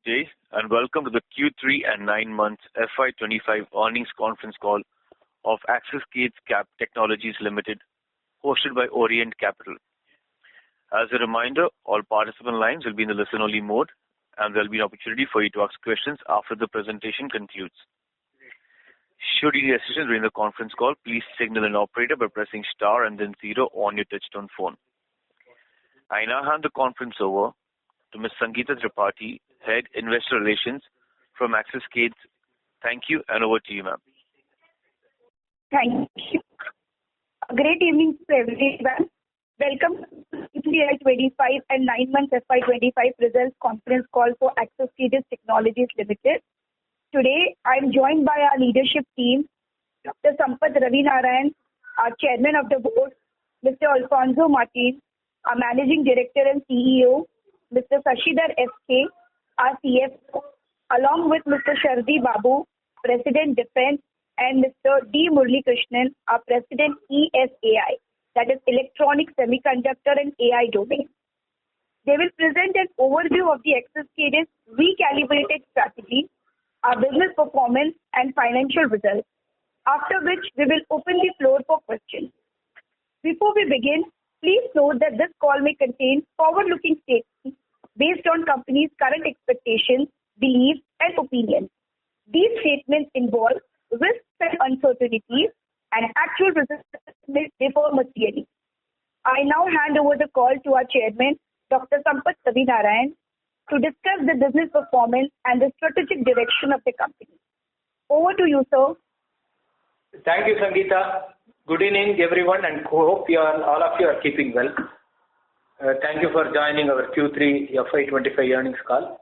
Day, and welcome to the Q3 and 9 months FY2025 earnings conference call of Axiscades Technologies Limited, hosted by Orient Capital. As a reminder, all participant lines will be in the listen-only mode, and there will be an opportunity for you to ask questions after the presentation concludes. Should you need assistance during the conference call, please signal an operator by pressing star and then 0 on your touchtone phone. I now hand the conference over to Ms. Sangeeta Tripathi, Head Investor Relations from Axiscades. Thank you, and over to you, ma'am. Thank you. A great evening to everyone. Welcome to FY2025 and 9 months FY25 results conference call for Axiscades Technologies Limited. Today, I am joined by our leadership team, Dr. Sampath Ravinarayan, our Chairman of the Board, Mr. Alfonso Martin, our Managing Director and CEO, Mr. Sashidhar S.K., our CFO, along with Mr. Shardi Babu, President Defense, and Mr. D. Murali Krishnan, our President ESAI, that is Electronic Semiconductor and AI domain. They will present an overview of the Axiscades recalibrated strategy, our business performance, and financial results, after which we will open the floor for questions. Before we begin, please note that this call may contain forward-looking statements based on company's current expectations, beliefs, and opinions. These statements involve risks and uncertainties, and actual results may differ materially. I now hand over the call to our Chairman, Dr. Sampath Ravinarayan, to discuss the business performance and the strategic direction of the company. Over to you, sir. Thank you, Sangeeta. Good evening, everyone, and hope all of you are keeping well. Thank you for joining our Q3 FY25 earnings call.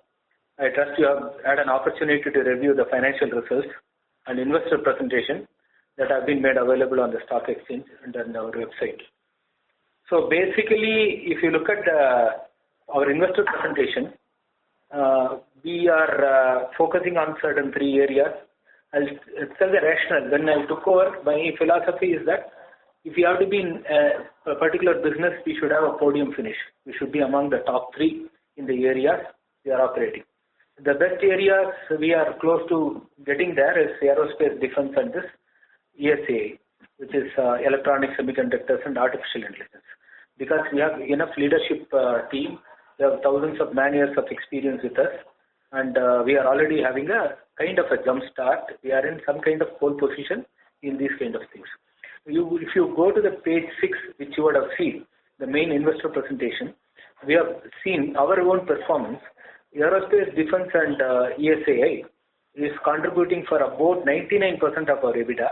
I trust you have had an opportunity to review the financial results and investor presentation that have been made available on the stock exchange and on our website. So basically, if you look at our investor presentation, we are focusing on certain 3 areas. I'll tell the rationale. When I took over, my philosophy is that if you have to be in a particular business, we should have a podium finish. We should be among the top 3 in the areas we are operating. The best areas we are close to getting there is aerospace, defense, and this ESA, which is electronic semiconductors and artificial intelligence. Because we have enough leadership team, we have thousands of man-years of experience with us, and we are already having a kind of a jump start. We are in some kind of pole position in these kind of things. If you go to the page 6, which you would have seen, the main investor presentation, we have seen our own performance. Aerospace, defense, and ESAI is contributing for about 99% of our EBITDA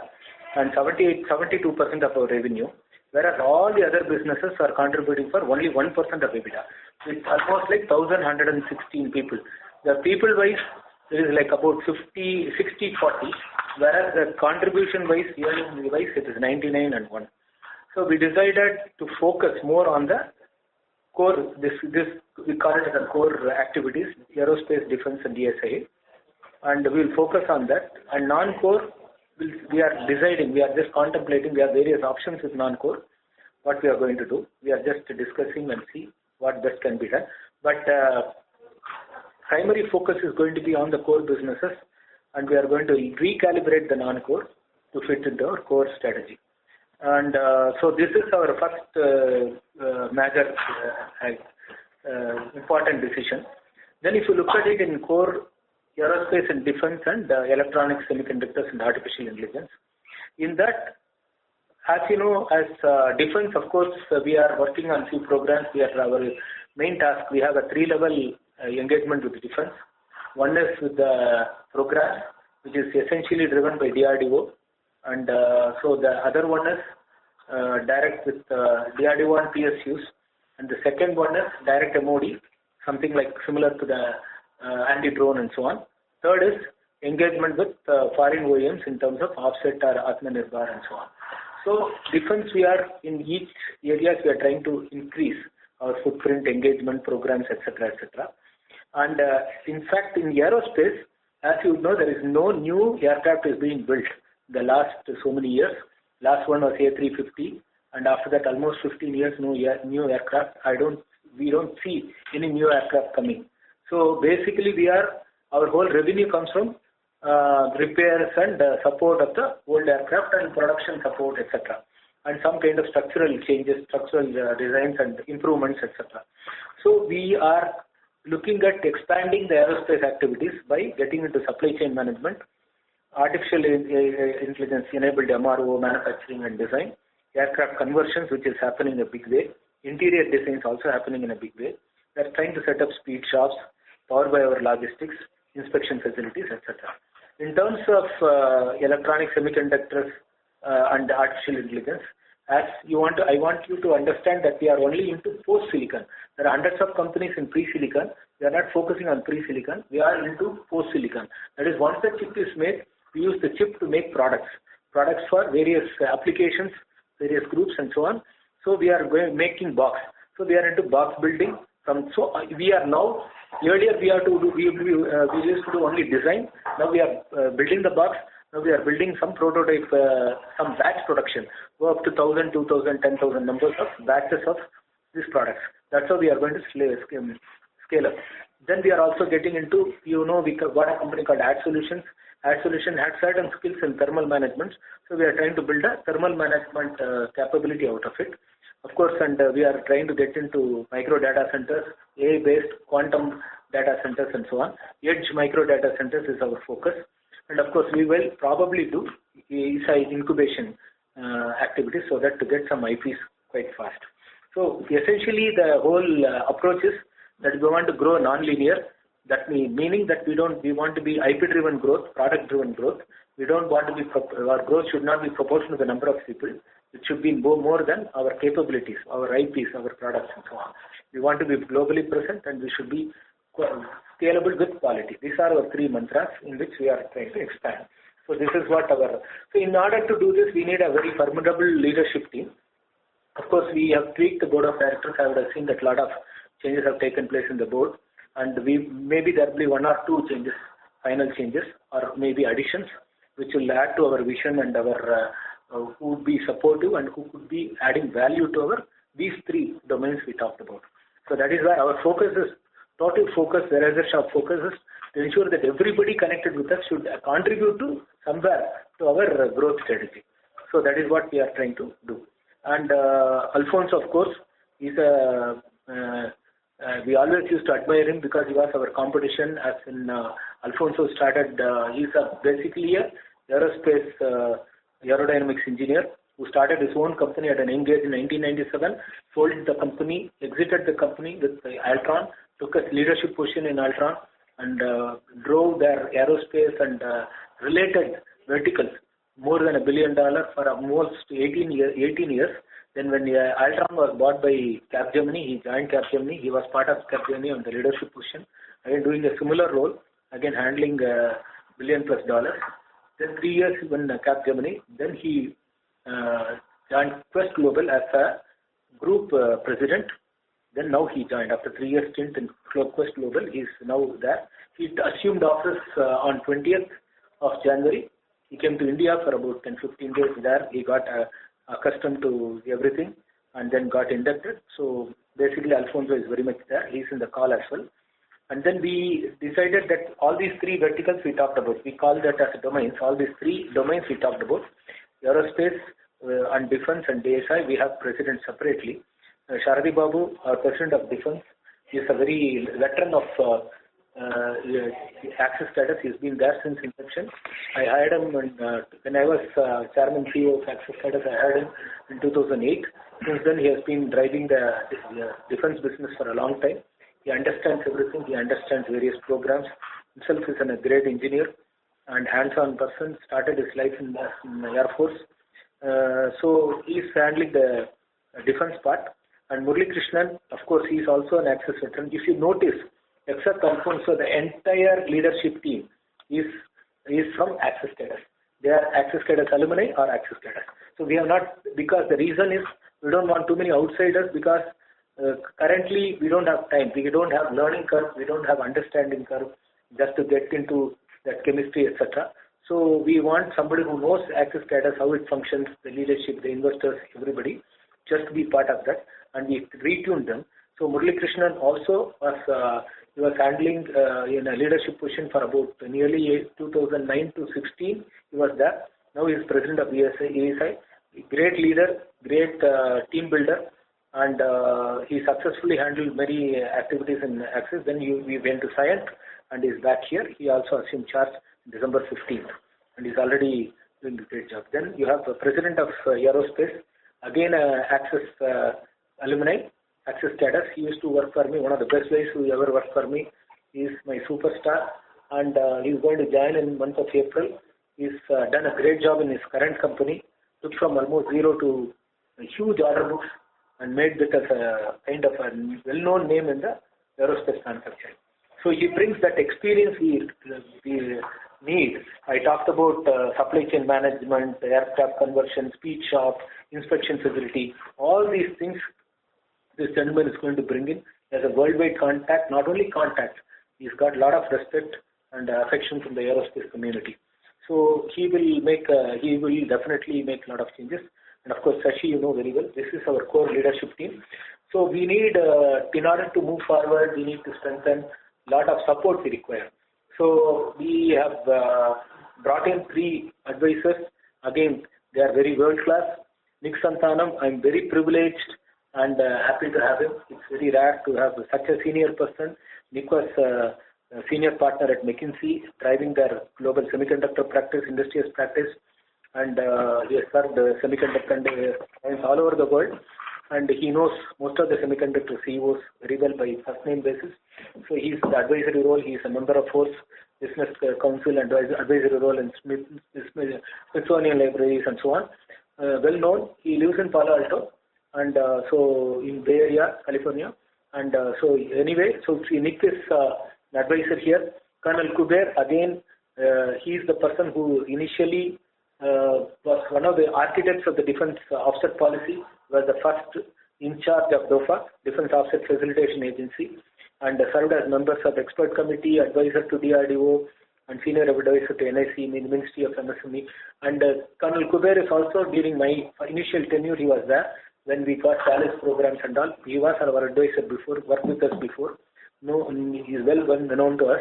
and 72% of our revenue, whereas all the other businesses are contributing for only 1% of EBITDA. It's almost like 1,116 people. The people-wise, there is like about 60-40, whereas the contribution-wise, yearly-wise, it is 99 and 1. So we decided to focus more on the core, we call it the core activities, aerospace, defense, and ESA, and we will focus on that. And non-core, we are deciding, we are just contemplating, we have various options with non-core, what we are going to do. We are just discussing and see what best can be done. But primary focus is going to be on the core businesses, and we are going to recalibrate the non-core to fit into our core strategy. And so this is our first major important decision. Then if you look at it in core aerospace and defense and electronic semiconductors and artificial intelligence, in that, as you know, as defense, of course, we are working on few programs. Our main task, we have a 3-level engagement with defense. One is with the program, which is essentially driven by DRDO, and so the other one is direct with DRDO and PSUs, and the second one is direct MOD, something like similar to the anti-drone and so on. Third is engagement with foreign OEMs in terms of offset or Atmanirbhar and so on. So defense, we are in each areas we are trying to increase our footprint, engagement programs, etc., etc. And in fact, in aerospace, as you know, there is no new aircraft is being built the last so many years. Last one was A350, and after that, almost 15 years, no new aircraft. We don't see any new aircraft coming. So basically our whole revenue comes from repairs and support of the old aircraft and production support, etc. And some kind of structural changes, structural designs and improvements, etc. So we are looking at expanding the aerospace activities by getting into supply chain management, artificial intelligence enabled MRO, manufacturing and design, aircraft conversions, which is happening in a big way, interior designs also happening in a big way. We are trying to set up speed shops, powered by our logistics, inspection facilities, etc. In terms of electronic semiconductors and artificial intelligence, I want you to understand that we are only into post-silicon. There are hundreds of companies in pre-silicon. We are not focusing on pre-silicon. We are into post-silicon. That is, once the chip is made, we use the chip to make products for various applications, various groups, and so on. So we are making box. So we are into box building. We are now. Earlier we used to do only design. Now we are building the box. Now we are building some prototype, some batch production, go up to 1,000, 2,000, 10,000 numbers of batches of these products. That's how we are going to scale up. Then we are also getting into, we got a company called Ad Solutions. Ad Solution had certain skills in thermal management. So we are trying to build a thermal management capability out of it. Of course, and we are trying to get into micro data centers, AI-based quantum data centers and so on. Edge micro data centers is our focus. And of course, we will probably do incubation activities so that to get some IPs quite fast. So essentially, the whole approach is that we want to grow non-linear. That meaning that we want to be IP-driven growth, product-driven growth. We don't want to be, our growth should not be proportional to the number of people. It should be more than our capabilities, our IPs, our products, and so on. We want to be globally present, and we should be scalable with quality. These are our three mantras in which we are trying to expand. So this is what so in order to do this, we need a very formidable leadership team. Of course, we have tweaked the board of directors. I would have seen that a lot of changes have taken place in the board, and maybe there will be one or two changes, final changes, or maybe additions, which will add to our vision and our who would be supportive and who could be adding value to these three domains we talked about. So that is why our focus is, total focus, the razor sharp focus is to ensure that everybody connected with us should contribute to somewhere to our growth strategy. So that is what we are trying to do. And Alfonso, of course, is we always used to admire him because he was our competition. As in Alfonso started, he's basically a aerospace aerodynamics engineer who started his own company at an young age in 1997, sold the company, exited the company with Altron, took a leadership position in Altron, and drove their aerospace and related verticals more than $1 billion for almost 18 years. Then when Altron was bought by Capgemini, he joined Capgemini. He was part of Capgemini on the leadership position, again doing a similar role, again handling $1 billion+. Then 3 years when Capgemini, then he joined Quest Global as a group president. Then now he joined after 3 years stint in Quest Global. He is now there. He assumed office on 20th of January. He came to India for about 10-15 days there. He got accustomed to everything and then got inducted. So basically Alfonso is very much there. He's in the call as well. And then we decided that all these three verticals we talked about, we call that as domains. All these three domains we talked about, aerospace and defense and DSI, we have presidents separately. Sharadi Babu, our president of defense, is a very veteran of Axiscades. He's been there since inception. I hired him when I was chairman CEO of Axiscades. I hired him in 2008. Since then, he has been driving the defense business for a long time. He understands everything. He understands various programs. Himself is a great engineer and hands-on person. Started his life in the Air Force. So he is handling the defense part. And Murali Krishnan, of course, he is also an Axis veteran. If you notice, except Alfonso, the entire leadership team is from Axiscades. They are Axiscades alumni or Axiscades. So we have not, because the reason is we don't want too many outsiders because currently we don't have time. We don't have learning curve. We don't have understanding curve just to get into that chemistry, etc. So we want somebody who knows Axiscades, how it functions, the leadership, the investors, everybody, just to be part of that. And we retuned them. So Murali Krishnan also was He was handling in a leadership position for about nearly 2009 to 16. He was there. Now he is president of ESI. Great leader, great team builder, and he successfully handled many activities in Axis. Then we went to Cyient, and he's back here. He also assumed charge December 15th, and he's already doing a great job. Then you have the president of Aerospace, again Axis alumni, Axiscades. He used to work for me, one of the best guys who ever worked for me. He's my superstar, and he's going to join in month of April. He's done a great job in his current company, took from almost zero to huge order books and made it as a kind of a well-known name in the aerospace manufacturing. So he brings that experience we need. I talked about supply chain management, aircraft conversion, speed shop, inspection facility, all these things this gentleman is going to bring in as a worldwide contact, not only contact, he's got a lot of respect and affection from the aerospace community. So he will definitely make a lot of changes. And of course, Sashi, you know very well, this is our core leadership team. So we need, in order to move forward, we need to strengthen a lot of support we require. So we have brought in 3 advisors. Again, they are very world class. Nick Santanam, I'm very privileged and happy to have him. It's very rare to have such a senior person. Nick was a senior partner at McKinsey, driving their global semiconductor practice, industrial practice, and he has served semiconductor clients all over the world. And he knows most of the semiconductor CEOs very well by first name basis. So he's the advisory role. He's a member of Force Business Council and advisory role in Smithsonian Libraries and so on. Well known. He lives in Palo Alto, and so in Bay Area, California. And so anyway, so Nick is an advisor here. Colonel Kuber, again, he is the person who initially was one of the architects of the defense offset policy, was the first in charge of DOFA, Defense Offset Facilitation Agency, and served as members of expert committee, advisor to DRDO, and senior advisor to NIC, in the Ministry of MSME. And Colonel Kuber is also, during my initial tenure, he was there when we got Dallas programs and all. He was our advisor before, worked with us before. No, he is well known to us,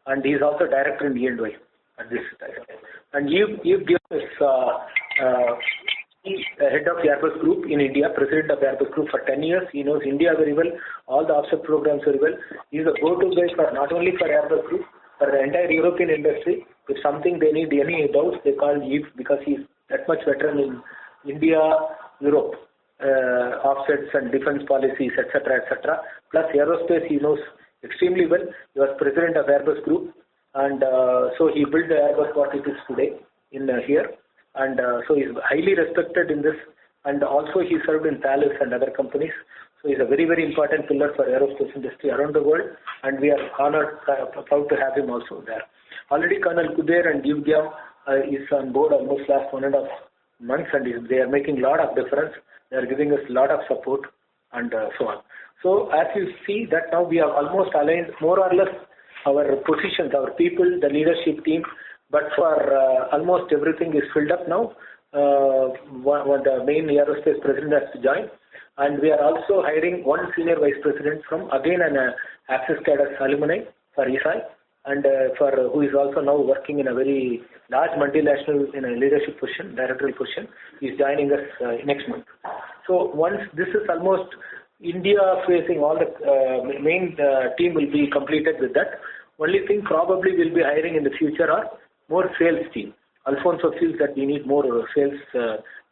and he is also director in E&Y at this time. And Yves Guillaume is head of Airbus Group in India, president of Airbus Group for 10 years. He knows India very well, all the offset programs very well. He is a go-to guy for not only for Airbus Group, for the entire European industry. If something they need any doubts, they call Yves because he is that much veteran in India, Europe, offsets and defense policies, etc., etc. Plus aerospace, he knows extremely well. He was president of Airbus Group, and so he built the Airbus what it is today in here. And so he is highly respected in this, and also he served in Thales and other companies. So he is a very, very important pillar for aerospace industry around the world, and we are honored, proud to have him also there. Already Colonel Kuber and Yves Guillaume is on board almost last 1.5 months, and they are making a lot of difference. They are giving us a lot of support and so on. So as you see that now we have almost aligned more or less our positions, our people, the leadership team, but for almost everything is filled up now. The main aerospace president has to join, and we are also hiring one senior vice president from again an Axiscades alumni for ESI, and for who is also now working in a very large multinational in a leadership position, directorial position. He is joining us next month. So once this is almost India facing, all the main team will be completed with that. Only thing probably we'll be hiring in the future are more sales team. Alfonso feels that we need more sales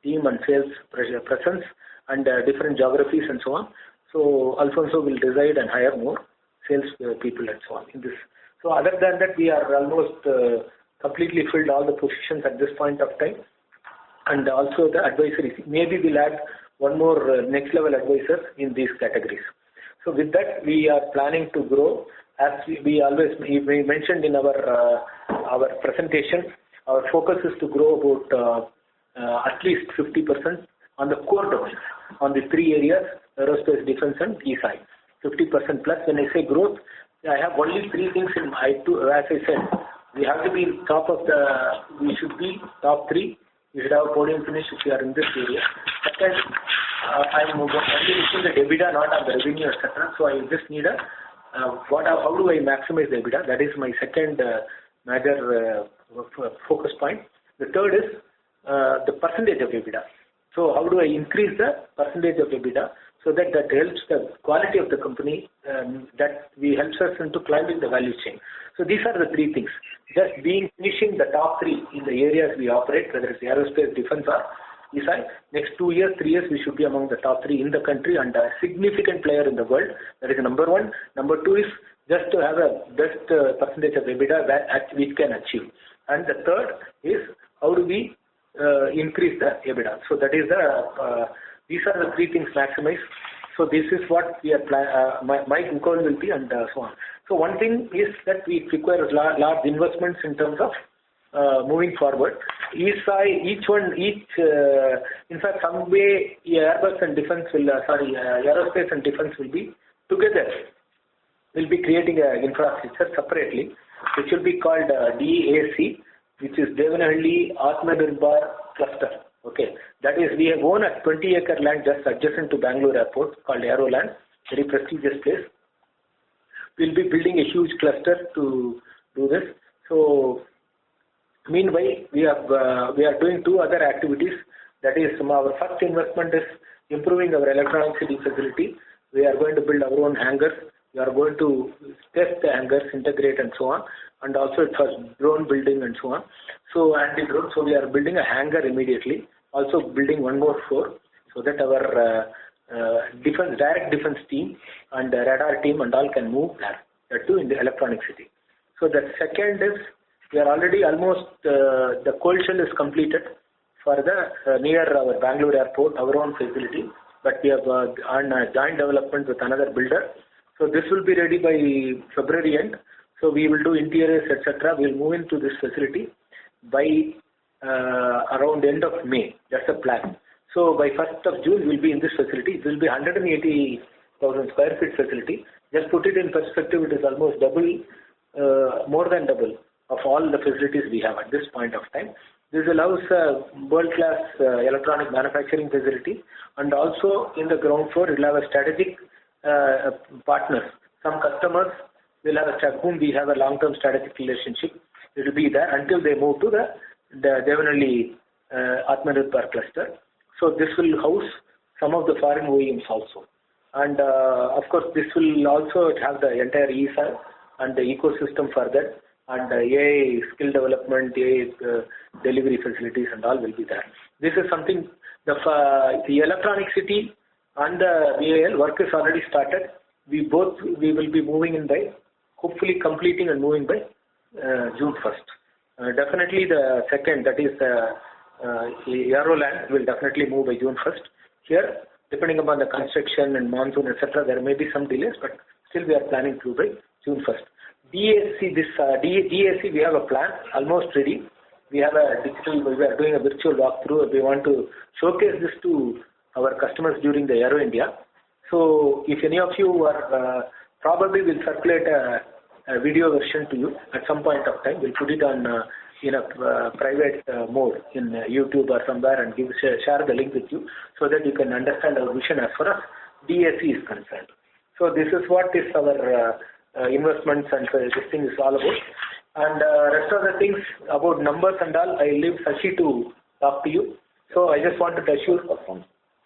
team and sales presence and different geographies and so on. So Alfonso will decide and hire more sales people and so on in this. So other than that, we are almost completely filled all the positions at this point of time. And also the advisory. Maybe we'll add one more next level advisor in these categories. So with that, we are planning to grow. As we mentioned in our presentation, our focus is to grow about at least 50% on the core domains, on the 3 areas, aerospace, defense and ESI. 50% plus. When I say growth, I have only 3 things in mind. As I said, we have to be we should be top 3. We should have a podium finish if we are in this area. Second, I'm only looking at EBITDA, not on the revenue, etc. So I just need a how do I maximize the EBITDA? That is my second major focus point. The third is the percentage of EBITDA. So how do I increase the percentage of EBITDA so that helps the quality of the company, that helps us into climbing the value chain. So these are the three things. Just finishing the top three in the areas we operate, whether it's aerospace, defense or ESI. Next 2 years, 3 years, we should be among the top three in the country and a significant player in the world. That is number one. Number two is just to have a best percentage of EBITDA that we can achieve. And the third is how do we increase the EBITDA. So that is these are the three things maximize. So this is what we are my goal will be and so on. So one thing is that we require large investments in terms of moving forward. In fact, some way Airbus and defense aerospace and defense will be together. We'll be creating an infrastructure separately, which will be called DAC, which is Devanhalli Atmanirbhar Cluster. Okay, that is, we have own a 20-acre land just adjacent to Bangalore Airport called Aeroland, very prestigious place. We'll be building a huge cluster to do this. So, meanwhile, we are doing two other activities. That is, our first investment is improving our electronic city facility. We are going to build our own hangars. We are going to test the hangars, integrate and so on. And also it was drone building and so on. So anti-drone. So we are building a hangar immediately. Also building one more floor so that our direct defense team and radar team and all can move there. That too in the electronic city. So the second is we are already almost the cold shell is completed for the near our Bangalore Airport, our own facility. But we have on joint development with another builder. So this will be ready by February end. So we will do interiors, etc. We will move into this facility by around end of May. That's the plan. So by 1st of June, we'll be in this facility. It will be 180,000 square feet facility. Just put it in perspective, it is almost double, more than double of all the facilities we have at this point of time. This allows world-class electronic manufacturing facility, and also in the ground floor, it will have a strategic partners. Some customers will have whom we have a long-term strategic relationship. It will be there until they move to the Devanhalli Atmanirbhar cluster. So this will house some of the foreign OEMs also. And of course, this will also have the entire ESA and the ecosystem for that. And AI skill development, AI delivery facilities and all will be there. This is something, the electronic city and the VAL work is already started. We will be moving in by, hopefully completing and moving by June 1st. Definitely the second, that is Aeroland, will definitely move by June 1st. Here, depending upon the construction and monsoon, etc., there may be some delays, but still we are planning to by June 1st. DAC, we have a plan, almost ready. We have a digital, we are doing a virtual walkthrough. We want to showcase this to our customers during the Aero India. So if any of you are, probably will circulate a video version to you at some point of time. We'll put it on in a private mode in YouTube or somewhere and share the link with you so that you can understand our vision as far as DAC is concerned. So this is what is our investments and this thing is all about. And rest of the things about numbers and all, I leave Sashi to talk to you. So I just wanted to assure.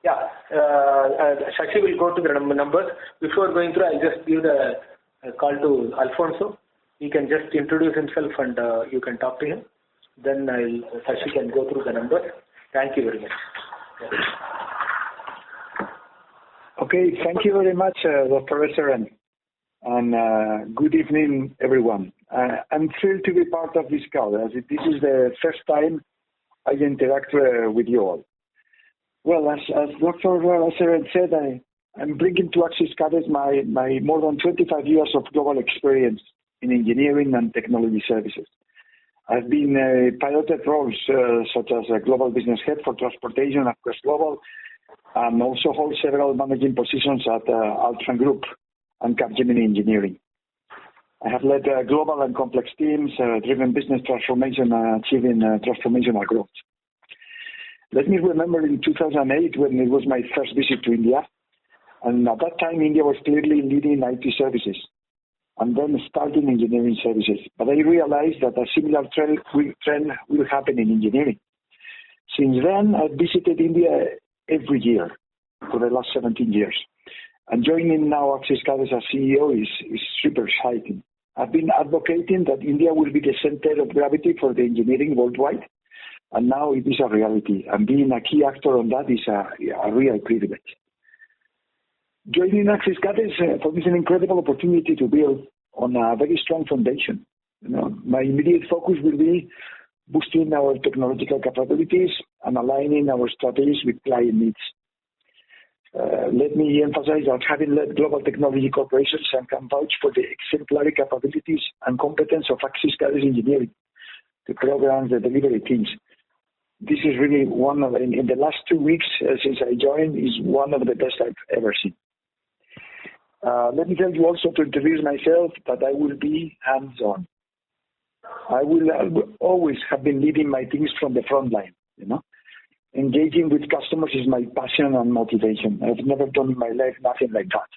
Yeah, Shashi will go to the numbers. Before going through, I'll just give the call to Alfonso. He can just introduce himself and you can talk to him. Then Shashi can go through the numbers. Thank you very much. Okay, thank you very much, Dr. Reseran. And good evening, everyone. I'm thrilled to be part of this call, as this is the first time I interact with you all. Well, as Dr. Reseran said, I'm bringing to Axiscades my more than 25 years of global experience in engineering and technology services. I've been piloted roles such as a global business head for transportation at Quest Global, and also hold several managing positions at Altran Group and Capgemini Engineering. I have led global and complex teams, driven business transformation and achieving transformational growth. Let me remember in 2008 when it was my first visit to India. And at that time, India was clearly leading IT services. and then starting engineering services. But I realized that a similar trend will happen in engineering. Since then, I've visited India every year for the last 17 years. And joining now Axiscades as CEO is super exciting. I've been advocating that India will be the center of gravity for the engineering worldwide, and now it is a reality. And being a key actor on that is a real privilege. Joining Axiscades for me is an incredible opportunity to build on a very strong foundation. My immediate focus will be boosting our technological capabilities and aligning our strategies with client needs. Let me emphasize that having led global technology corporations, I can vouch for the exemplary capabilities and competence of Axiscades engineering, the programs, the delivery teams. This is really one of, in the last 2 weeks since I joined, is one of the best I've ever seen. Let me tell you also, to introduce myself, that I will be hands-on. I will always have been leading my teams from the front line, Engaging with customers is my passion and motivation. I've never done in my life nothing like that.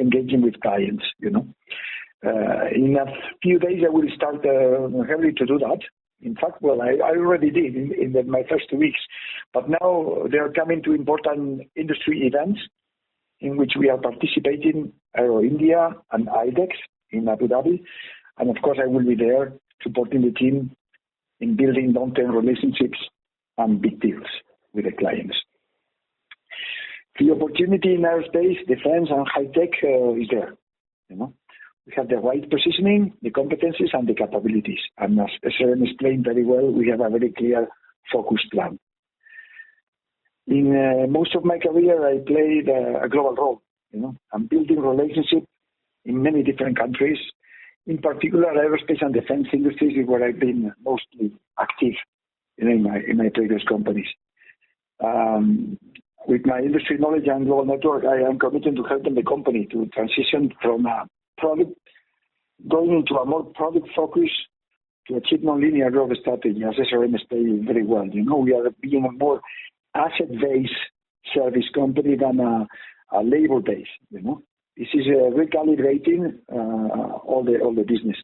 Engaging with clients, In a few days, I will start heavily to do that. In fact, I already did in my first 2 weeks. But now they are coming to important industry events in which we are participating, Aero India and IDEX in Abu Dhabi. And of course, I will be there supporting the team in building long-term relationships and big deals with the clients. The opportunity in aerospace, defense, and high-tech is there. We have the right positioning, the competencies, and the capabilities. And as Sharon explained very well, we have a very clear focused plan. In most of my career, I played a global role. I'm building relationships in many different countries. In particular, aerospace and defense industries is where I've been mostly active in my previous companies. With my industry knowledge and global network, I am committed to helping the company to transition from a product, going into a more product focus to achieve non-linear growth strategy, as SRM explained very well. We are being a more asset-based service company than a labor-based. This is recalibrating all the business.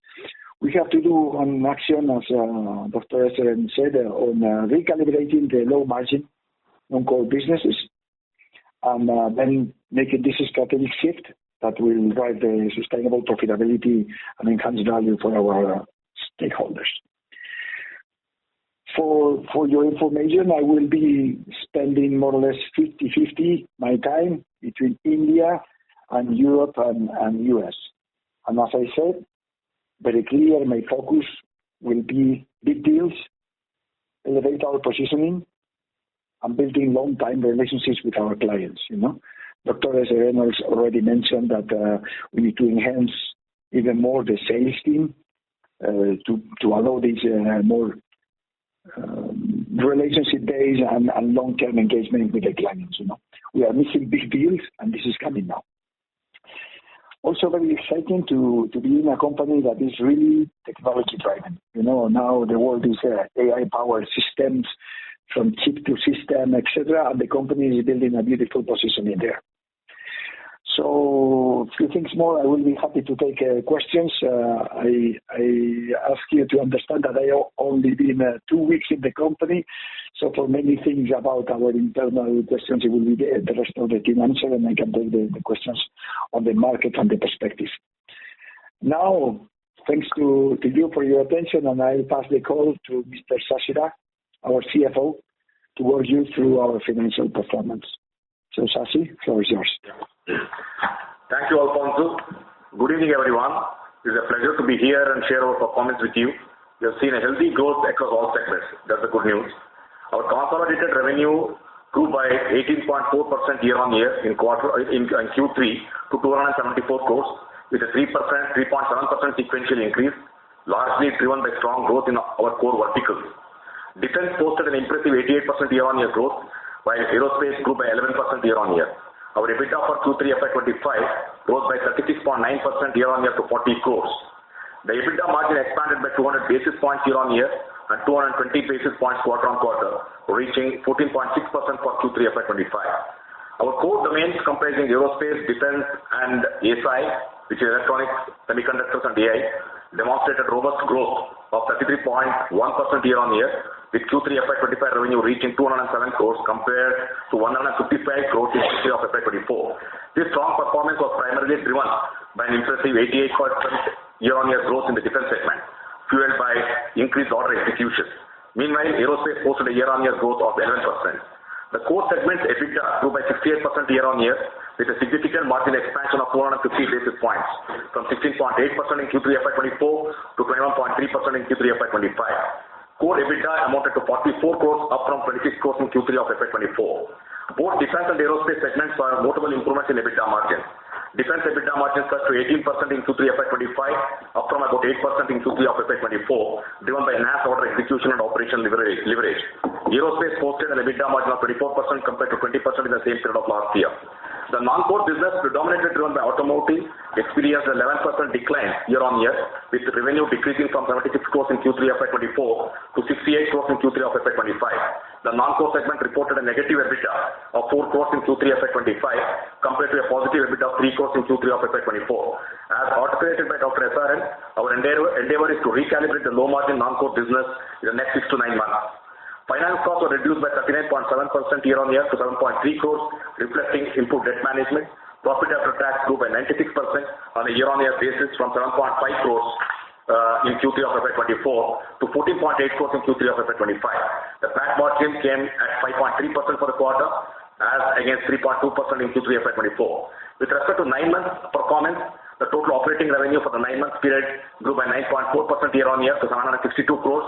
We have to do an action, as Dr. SRM said, on recalibrating the low margin non-core businesses, and then making this strategic shift that will drive the sustainable profitability and enhance value for our stakeholders. For your information, I will be spending more or less 50-50 my time between India and Europe and US. And as I said, very clear, my focus will be big deals, elevate our positioning, and building long-time relationships with our clients. Dr. Reynolds already mentioned that we need to enhance even more the sales team to allow this more relationship-based and long-term engagement with the clients. We are missing big deals, and this is coming now. Also very exciting to be in a company that is really technology-driven. Now the world is AI-powered systems, from chip to system, etc., and the company is building a beautiful position in there. So, a few things more. I will be happy to take questions. I ask you to understand that I only been 2 weeks in the company, so for many things about our internal questions, it will be the rest of the team answer, and I can take the questions on the market and the perspective. Now, thanks to you for your attention, and I'll pass the call to Mr. Sashira, our CFO, to walk you through our financial performance. So, Sashi, the floor is yours. Thank you, Alfonso. Good evening, everyone. It is a pleasure to be here and share our performance with you. We have seen a healthy growth across all segments. That's the good news. Our consolidated revenue grew by 18.4% year-on-year in Q3 to 274 crores, with a 3.7% sequential increase, largely driven by strong growth in our core verticals. Defense posted an impressive 88% year-on-year growth, while aerospace grew by 11% year-on-year. Our EBITDA for Q3 FY25 rose by 36.9% year-on-year to 40 crores. The EBITDA margin expanded by 200 basis points year-on-year and 220 basis points quarter-on-quarter, reaching 14.6% for Q3 FY25. Our core domains comprising aerospace, defense, and SI which is electronics, semiconductors, and AI, demonstrated robust growth of 33.1% year-on-year, with Q3 FY25 revenue reaching 207 crores compared to 155 crores in Q3 of FY24. This strong performance was primarily driven by an impressive 88% year-on-year growth in the defense segment, fueled by increased order execution. Meanwhile, aerospace posted a year-on-year growth of 11%. The core segment's EBITDA grew by 68% year-on-year, with a significant margin expansion of 450 basis points, from 16.8% in Q3 FY24 to 21.3% in Q3 FY25. Core EBITDA amounted to 44 crores, up from 26 crores in Q3 of FY24. Both defense and aerospace segments saw notable improvements in EBITDA margin. Defense EBITDA margin surged to 18% in Q3 FY25, up from about 8% in Q3 of FY24, driven by enhanced order execution and operational leverage. Aerospace posted an EBITDA margin of 24% compared to 20% in the same period of last year. The non-core business, predominantly driven by automotive, experienced an 11% decline year-on-year, with revenue decreasing from 76 crores in Q3 FY24 to 68 crores in Q3 of FY25. The non-core segment reported a negative EBITDA of 4 crores in Q3 FY25 compared to a positive EBITDA of 3 crores in Q3 of FY24. As articulated by Dr. SRN, our endeavor is to recalibrate the low-margin non-core business in the next 6 to 9 months. Finance costs were reduced by 39.7% year-on-year to 7.3 crores, reflecting improved debt management. Profit after tax grew by 96% on a year-on-year basis from 7.5 crores in Q3 of FY24 to 14.8 crores in Q3 of FY25. The PAT margin came at 5.3% for the quarter, as against 3.2% in Q3 FY24. With respect to 9 months performance, the total operating revenue for the 9 months period grew by 9.4% year-on-year to 762 crores.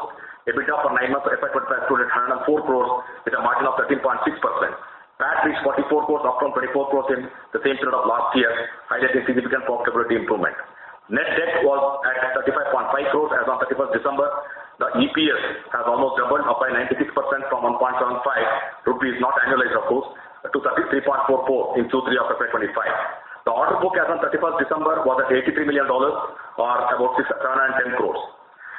EBITDA for 9 months FY25 stood at 104 crores with a margin of 13.6%. PAT reached 44 crores, up from 24 crores in the same period of last year, highlighting significant profitability improvement. Net debt was at 35.5 crores as on 31st December. The EPS has almost doubled, up by 96% from 1.75 rupees, not annualized of course, to 33.44 in Q3 of FY25. The order book as on 31st December was at $83 million, or about 710 crores.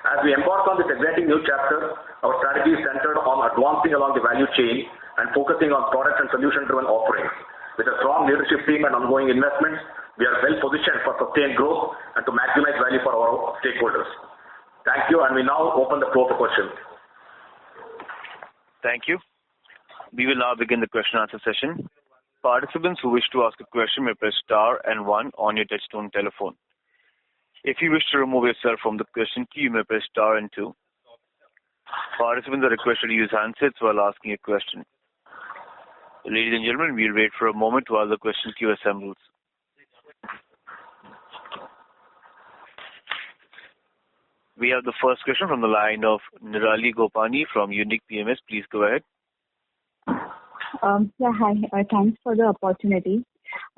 As we embark on this exciting new chapter, our strategy is centered on advancing along the value chain and focusing on product and solution-driven offerings. With a strong leadership team and ongoing investments, we are well positioned for sustained growth and to maximize value for our stakeholders. Thank you, and we now open the floor for questions. Thank you. We will now begin the question and answer session. Participants who wish to ask a question may press star and 1 on your touchtone telephone. If you wish to remove yourself from the question queue, you may press star and 2. Participants are requested to use handsets while asking a question. Ladies and gentlemen, we'll wait for a moment while the question queue assembles. We have the first question from the line of Nirali Gopani from Unique PMS. Please go ahead. Hi. Thanks for the opportunity.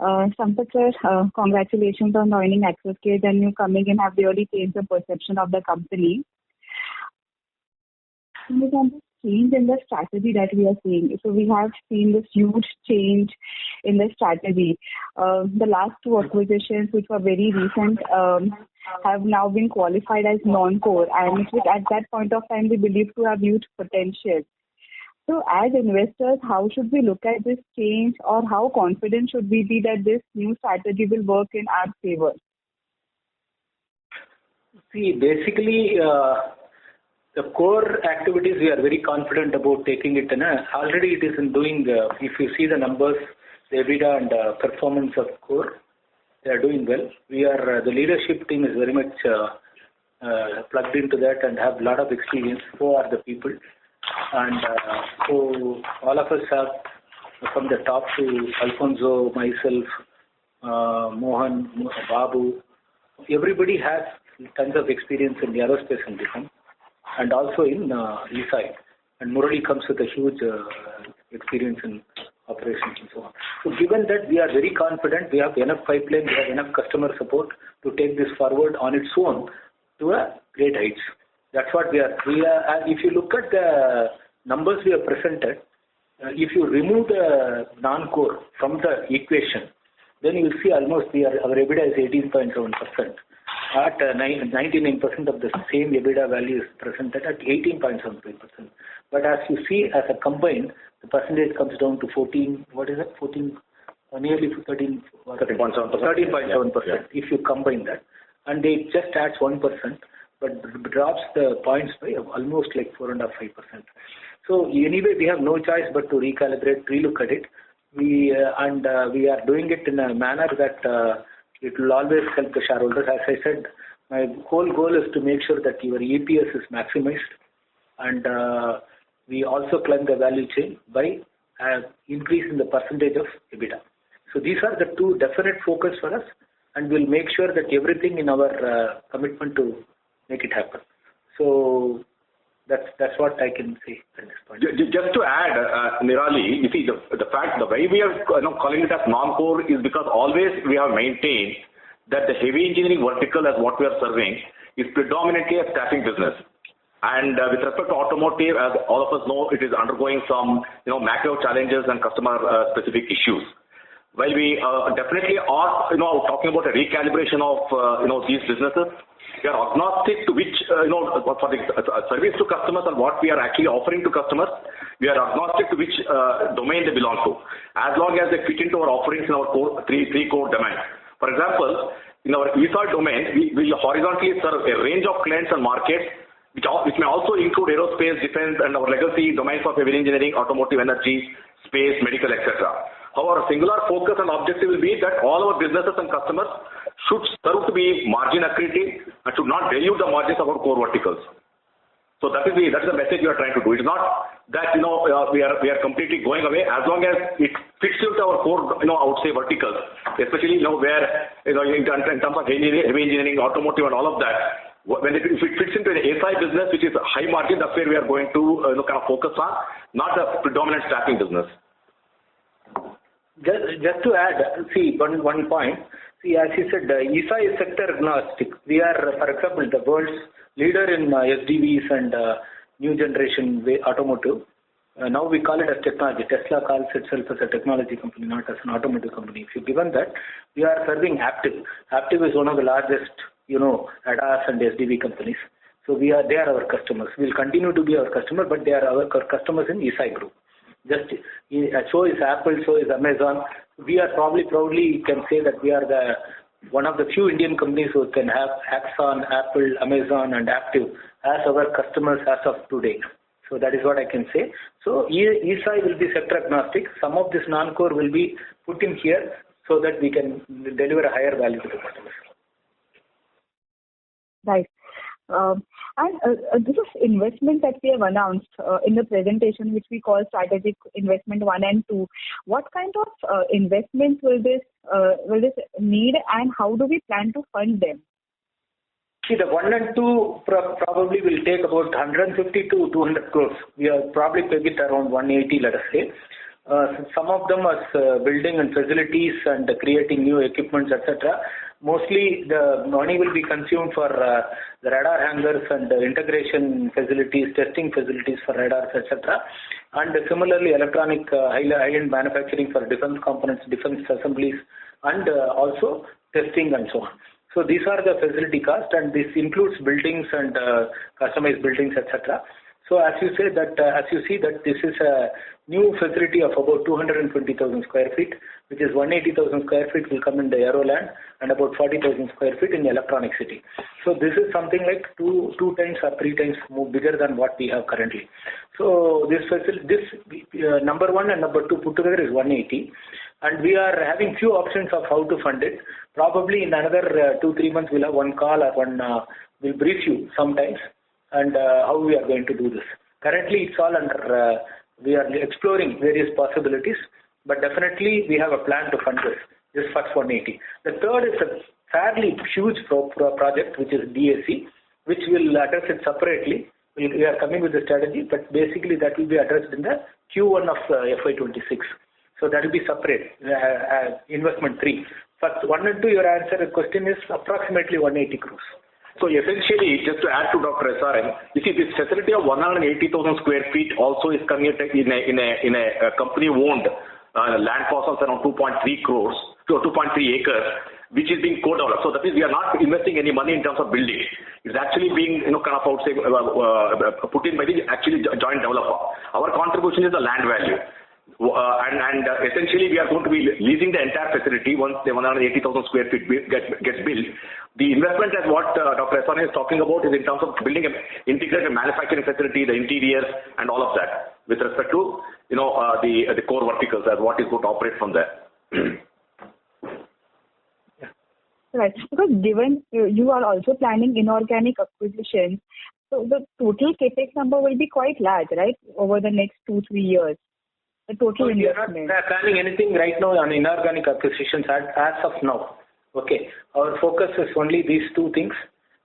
Sampath sir, congratulations on joining Axiscades, and you coming in have really changed the perception of the company. There's a change in the strategy that we are seeing. So we have seen this huge change in the strategy. The last 2 acquisitions, which were very recent, have now been qualified as non-core, and which at that point of time we believe to have huge potential. So as investors, how should we look at this change, or how confident should we be that this new strategy will work in our favor? See, basically, the core activities we are very confident about taking it in. Already it is in doing, if you see the numbers, the EBITDA and performance of core, they are doing well. The leadership team is very much plugged into that and have a lot of experience. So are the people. And so all of us have, from the top to Alfonso, myself, Mohan, Babu, everybody has tons of experience in the aerospace and defense, and also in E-side. And Murali comes with a huge experience in operations and so on. So given that, we are very confident, we have enough pipeline, we have enough customer support to take this forward on its own to a great heights. That's what we are. If you look at the numbers we have presented, if you remove the non-core from the equation, then you will see almost our EBITDA is 18.7%. At 99% of the same EBITDA value is presented at 18.73%. But as you see, as a combined, the percentage comes down to 14. What is it? 14. nearly 13.7%. Yeah. If you combine that, and it just adds 1%, but drops the points by almost like 4.5%. So anyway, we have no choice but to recalibrate, relook at it. We are doing it in a manner that it will always help the shareholders. As I said, my whole goal is to make sure that your EPS is maximized, and we also climb the value chain by increasing the percentage of EBITDA. So these are the two definite focus for us, and we'll make sure that everything in our commitment to make it happen. So that's what I can say at this point. Just to add, Nirali, you see the way we are calling it as non-core is because always we have maintained that the heavy engineering vertical as what we are serving is predominantly a staffing business. And with respect to automotive, as all of us know, it is undergoing some macro challenges and customer specific issues. While we definitely are talking about a recalibration of these businesses, we are agnostic to which for the service to customers and what we are actually offering to customers. We are agnostic to which domain they belong to, as long as they fit into our offerings in our three core domains. For example, in our ESA domain, we horizontally serve a range of clients and markets, which may also include aerospace, defense, and our legacy domains of heavy engineering, automotive, energy, space, medical, etc. However, a singular focus and objective will be that all our businesses and customers should serve to be margin accretive and should not dilute the margins of our core verticals. So that is the message we are trying to do. It is not that we are completely going away, as long as it fits into our core I would say verticals, especially where in terms of heavy engineering, automotive, and all of that. If it fits into an SI business, which is high margin, that's where we are going to kind of focus on, not a predominant staffing business. Just to add, see one point. See, as you said, ESA is sector agnostic. We are, for example, the world's leader in SDVs and new generation automotive. Now we call it as technology. Tesla calls itself as a technology company, not as an automotive company. If you given that, we are serving Aptiv. Aptiv is one of the largest ADAS and SDV companies. So they are our customers. We'll continue to be our customer, but they are our customers in ESI group. So is Apple, so is Amazon. We are proudly can say that we are one of the few Indian companies who can have Axon, Apple, Amazon, and Aptiv as our customers as of today. So that is what I can say. So ESI will be sector agnostic. Some of this non-core will be put in here so that we can deliver a higher value to the customers. Right. And this is investment that we have announced in the presentation, which we call strategic investment 1 and 2. What kind of investments will this need, and how do we plan to fund them? See, the 1 and 2 probably will take about 150 to 200 crores. We are probably peg it around 180, let us say. Some of them as building and facilities and creating new equipments, etc. Mostly the money will be consumed for the radar hangars and integration facilities, testing facilities for radars, etc. And similarly, electronic high-end manufacturing for defense components, defense assemblies, and also testing and so on. So these are the facility costs, and this includes buildings and customized buildings, etc. So as you see that this is a new facility of about 220,000 square feet, which is 180,000 square feet will come in the Aeroland and about 40,000 square feet in the Electronic City. So this is something like two times or 3 times more bigger than what we have currently. So this number 1 and number 2 put together is 180, and we are having few options of how to fund it. Probably in another 2-3 months we'll have one call or we'll brief you sometimes and how we are going to do this. Currently it's all under, we are exploring various possibilities, but definitely we have a plan to fund this first 180. The third is a fairly huge project, which is DAC, which will address it separately. We are coming with the strategy, but basically that will be addressed in the Q1 of FY26. So that will be separate, investment 3. First 1 and 2, your answer, the question is approximately 180 crores. So essentially, just to add to Dr. SRM, you see this facility of 180,000 square feet also is coming in a company-owned land parcels around 2.3 crores to 2.3 acres, which is being co-developed. So that means we are not investing any money in terms of building. It's actually being put in by the actually joint developer. Our contribution is the land value. Essentially we are going to be leasing the entire facility once the 180,000 square feet gets built. The investment as what Dr. Eswani is talking about is in terms of building an integrated manufacturing facility, the interiors and all of that with respect to, the core verticals as what is going to operate from there. Right. Because given you are also planning inorganic acquisitions, so the total capex number will be quite large, right, over the next 2-3 years. The total investment. We are not planning anything right now on inorganic acquisitions as of now. Okay. Our focus is only these two things.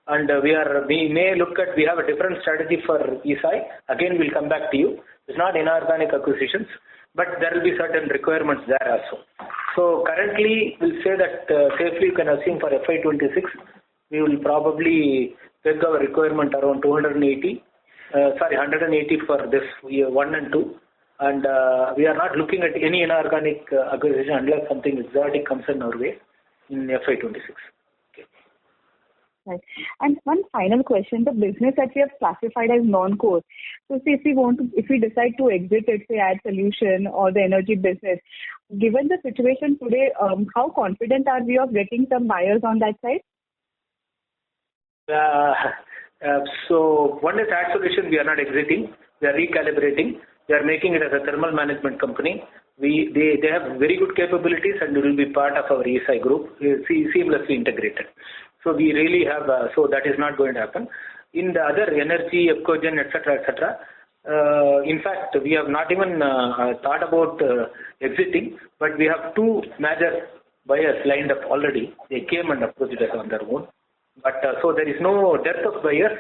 And we have a different strategy for ESI. Again, we'll come back to you. It's not inorganic acquisitions, but there will be certain requirements there also. So currently, we'll say that safely you can assume for FY26, we will probably take our requirement around 180 for this year 1 and 2. And we are not looking at any inorganic acquisition unless something exotic comes in our way in FY26. Right. And one final question, the business that we have classified as non-core. So say if we decide to exit it, say Ad Solution or the energy business, given the situation today, how confident are we of getting some buyers on that side? So one is Ad Solution, we are not exiting, we are recalibrating, we are making it as a thermal management company. They have very good capabilities and will be part of our ESI group, seamlessly integrated. So we really have, so that is not going to happen. In the other energy, Ecogen, etc., in fact, we have not even thought about exiting, but we have two major buyers lined up already. They came and approached us on their own. But so there is no dearth of buyers,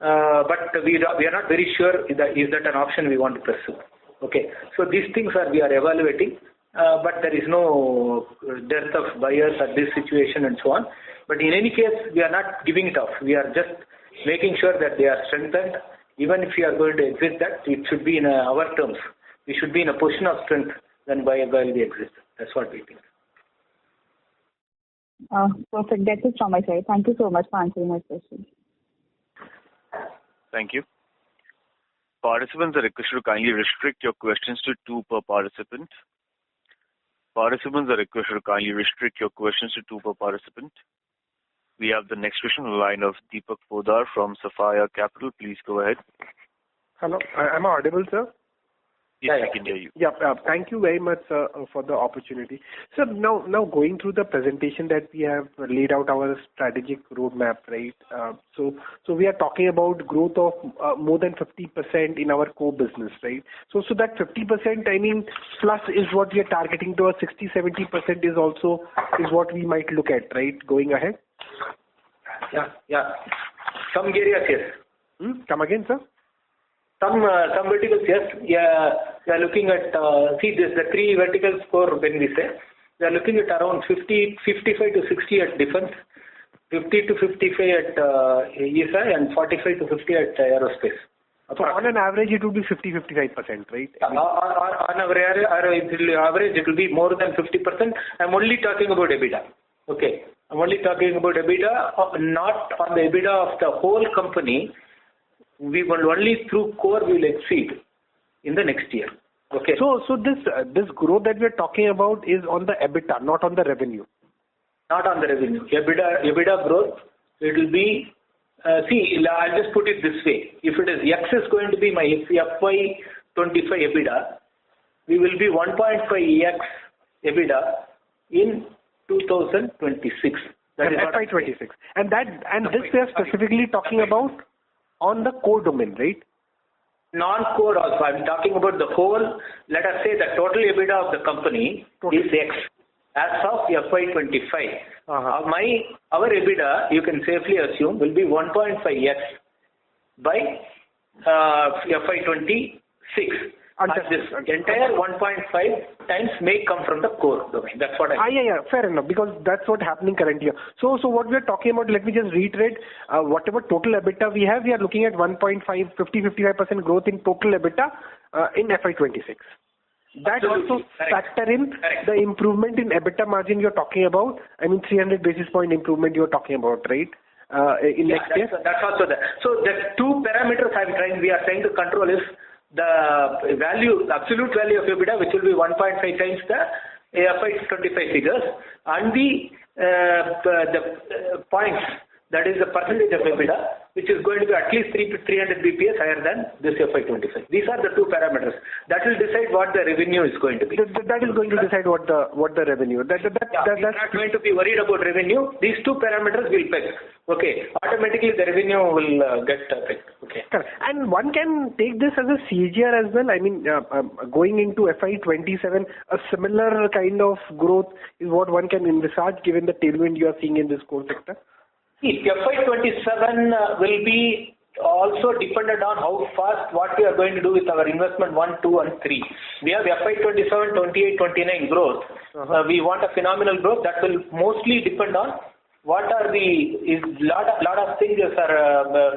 but we are not very sure is that an option we want to pursue. Okay, so these things we are evaluating, but there is no dearth of buyers at this situation and so on. But in any case, we are not giving it off. We are just making sure that they are strengthened. Even if we are going to exit that, it should be in our terms. We should be in a position of strength when while we exit. That's what we think. Perfect. That's it from my side. Thank you so much for answering my question. Thank you. Participants are requested to kindly restrict your questions to 2 per participant. Participants are requested to kindly restrict your questions to 2 per participant. We have the next question on the line of Deepak Podar from Sapphire Capital. Please go ahead. Hello. Am I audible, sir? Yes, I can hear you. Yeah, thank you very much, sir, for the opportunity. So now going through the presentation that we have laid out our strategic roadmap, right? So we are talking about growth of more than 50% in our core business, right? So that 50%, I mean, plus is what we are targeting to. 60-70% is what we might look at, right, going ahead. Yeah. Some areas, yes. Come again, sir? Some verticals, yes. Yeah, we are looking at, the 3 verticals core when we say. We are looking at around 55 to 60 at defense, 50 to 55 at ESI, and 45 to 50 at aerospace. So on an average, it would be 50-55%, right? On average, it will be more than 50%. I'm only talking about EBITDA. Okay. I'm only talking about EBITDA, not on the EBITDA of the whole company. We will only through core we will exceed in the next year. Okay. So this growth that we are talking about is on the EBITDA, not on the revenue. Not on the revenue. EBITDA growth, it will be. I'll just put it this way. If it is X is going to be my FY25 EBITDA, we will be 1.5x EBITDA in 2026. That is FY26. And this we are specifically talking about on the core domain, right? Non-core also. I'm talking about the whole, let us say the total EBITDA of the company is X as of FY25. Our EBITDA, you can safely assume, will be 1.5x by FY26. And this entire 1.5 times may come from the core domain. That's what I mean. Yeah, fair enough, because that's what's happening currently. So what we are talking about, let me just reiterate, whatever total EBITDA we have, we are looking at 50-55% growth in total EBITDA in FY26. That also factor in the improvement in EBITDA margin you're talking about. I mean, 300 basis point improvement you're talking about, right? In next year. That's also there. So the 2 parameters we are trying to control is the value, absolute value of EBITDA, which will be 1.5 times the FY25 figures, and the points, that is the percentage of EBITDA, which is going to be at least 300 BPS higher than this FY25. These are the two parameters. That will decide what the revenue is going to be. That is going to decide what the revenue. We're not going to be worried about revenue. These two parameters will peg. Okay. Automatically the revenue will get pegged. Okay. And one can take this as a CAGR as well. I mean, going into FY27, a similar kind of growth is what one can envisage given the tailwind you are seeing in this core sector. FY27 will be also dependent on how fast what we are going to do with our investment 1, 2 and 3. We have FY27, 28, 29 growth. We want a phenomenal growth that will mostly depend on what are lot of things are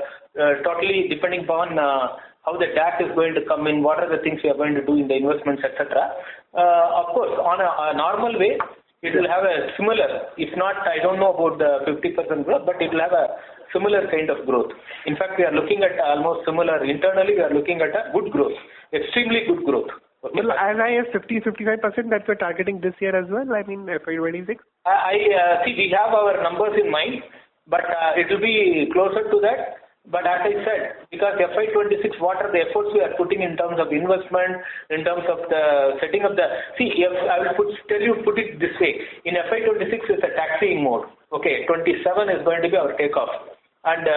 totally depending upon how the DAC is going to come in, what are the things we are going to do in the investments, etc. Of course, on a normal way, it will have a similar, if not, I don't know about the 50% growth, but it will have a similar kind of growth. In fact, we are looking at almost similar, internally we are looking at a good growth, extremely good growth. Okay. Well, as high as 50-55% that we're targeting this year as well, I mean FY26? I see we have our numbers in mind, but it will be closer to that. But as I said, because FY26, what are the efforts we are putting in terms of investment, in terms of the setting up the... See, I will put it this way. In FY26 is a taxiing mode. Okay, 27 is going to be our takeoff. And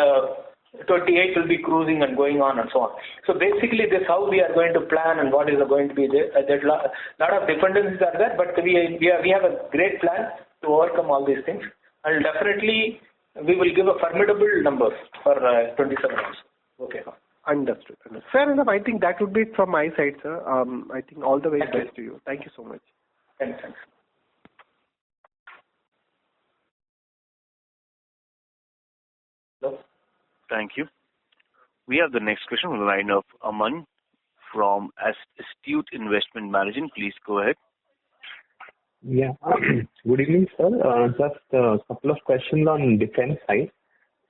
28 will be cruising and going on and so on. So basically this is how we are going to plan and what is going to be there. There's a lot of dependencies are there, but we have a great plan to overcome all these things. And definitely... we will give a formidable number for 27 months. Okay. Understood. Fair enough. I think that would be it from my side, sir. I think all the way best to you. Thank you so much. Thanks. Hello? Thank you. We have the next question on the line of Aman from Astute Investment Management. Please go ahead. Yeah. Good evening, sir. Just a couple of questions on defense side.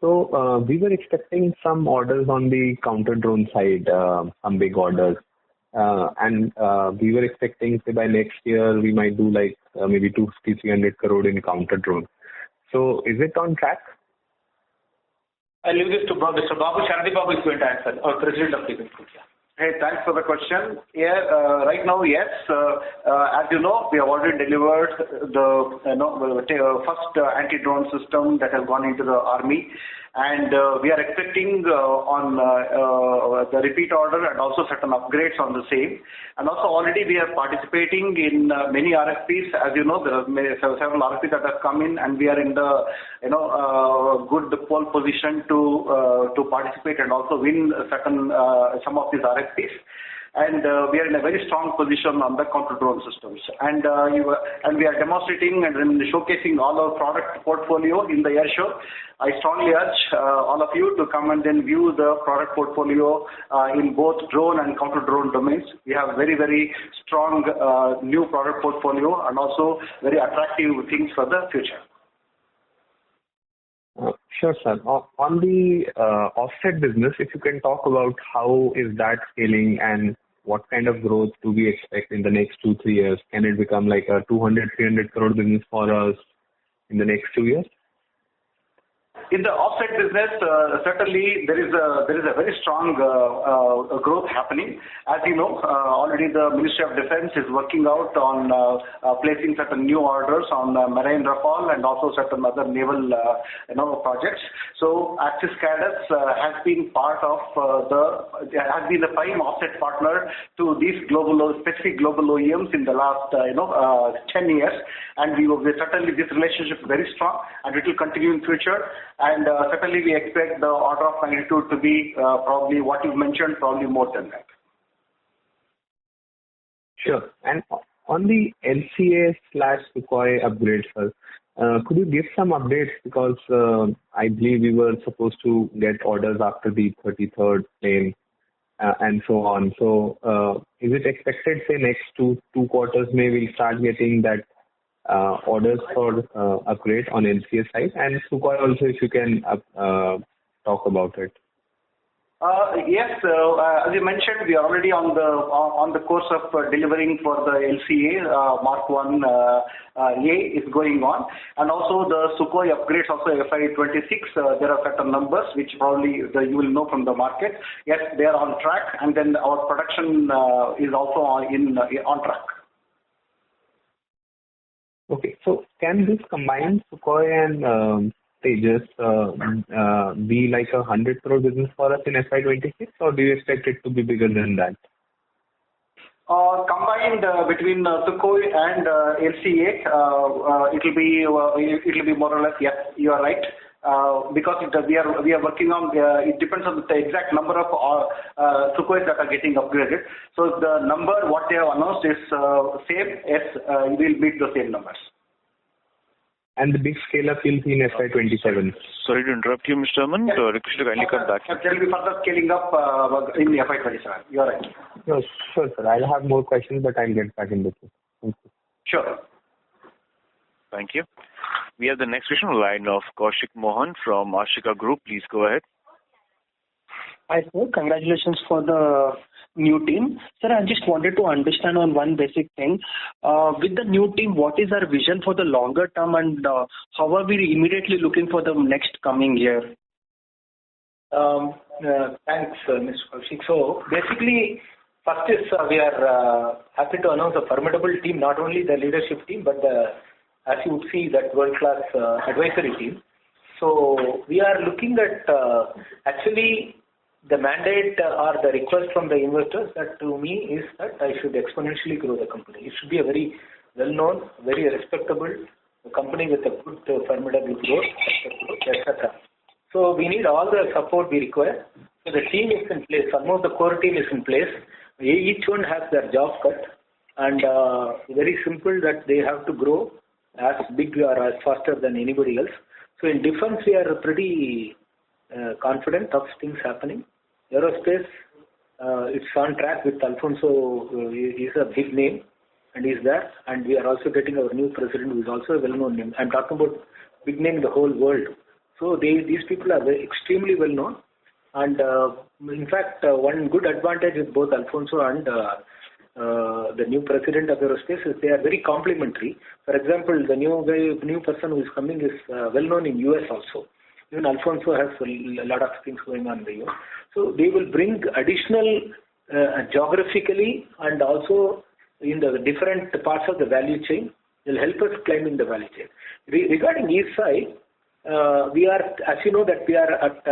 So we were expecting some orders on the counter drone side, some big orders. And we were expecting, say, by next year, we might do like maybe 250-300 crore in counter drone. So is it on track? I'll leave this to Mr. Babu. Shanti Babu is going to answer, our President of Defense. Hey, thanks for the question. Yeah, right now, yes. As you know, we have already delivered the first anti-drone system that has gone into the army, and we are expecting on the repeat order and also certain upgrades on the same. And also already we are participating in many RFPs. As you know, there are several RFPs that have come in, and we are in the good pole position to participate and also win some of these RFPs. And we are in a very strong position on the counter drone systems. And we are demonstrating and showcasing all our product portfolio in the air show. I strongly urge all of you to come and then view the product portfolio in both drone and counter drone domains. We have very, very strong new product portfolio and also very attractive things for the future. Sure, sir. On the offset business, if you can talk about how is that scaling and what kind of growth do we expect in the next 2-3 years? Can it become like a 200-300 crore business for us in the next 2 years? In the offset business, certainly there is a very strong growth happening. As you know, already the Ministry of Defense is working out on placing certain new orders on marine Rafale and also certain other naval projects. So Axiscades has been part of has been the prime offset partner to these specific global OEMs in the last 10 years, and certainly this relationship is very strong and it will continue in future. And certainly we expect the order of magnitude to be probably what you mentioned, probably more than that. Sure. And on the LCA/Sukhoi upgrades, sir, could you give some updates? Because I believe we were supposed to get orders after the 33rd plane and so on. So is it expected, say, next two quarters, maybe we'll start getting that orders for upgrade on LCA side, and Sukhoi also, if you can talk about it. Yes, as you mentioned, we are already on the course of delivering for the LCA Mark 1 A is going on, and also the Sukhoi upgrades also FY26. There are certain numbers which probably you will know from the market. Yes, they are on track, and then our production is also on track. Okay, so can this combined Sukhoi and Tejas be like a 100 crore business for us in FY26, or do you expect it to be bigger than that? Combined between Sukhoi and LCA, it will be more or less. Yes, you are right. Because we are working on. It depends on the exact number of Sukhois that are getting upgraded. So the number what they have announced is same. Yes, we will meet the same numbers. And the big scale-up will be in FY27. Sorry to interrupt you, Mr. Aman. Yes. Request you to kindly come back. There will be further scaling up in FY27. You are right. No, sure, sir. I'll have more questions, but I'll get back in the queue. Thank you. Sure. Thank you. We have the next question on the line of Kaushik Mohan from Ashika Group. Please go ahead. Hi, sir. Congratulations for the new team. Sir, I just wanted to understand on one basic thing. With the new team, what is our vision for the longer term, and how are we immediately looking for the next coming year? Thanks, Mr. Kaushik. So basically, first is we are happy to announce a formidable team, not only the leadership team, but as you would see, that world-class advisory team. So we are looking at actually the mandate or the request from the investors that to me is that I should exponentially grow the company. It should be a very well-known, very respectable company with a good, formidable growth, etc. So we need all the support we require. So the team is in place. Almost the core team is in place. Each one has their job cut, and very simple that they have to grow as big or as faster than anybody else. So in defense, we are pretty confident of things happening. Aerospace, it's on track with Alfonso. He's a big name, and he's there. And we are also getting our new president, who is also a well-known name. I'm talking about big name in the whole world. So these people are extremely well-known. And in fact, one good advantage with both Alfonso and the new president of aerospace is they are very complementary. For example, the new person who is coming is well-known in US also. Even Alfonso has a lot of things going on in the US. So they will bring additional geographically and also in the different parts of the value chain. They'll help us climb in the value chain. Regarding east side, we are, as you know, that we are at,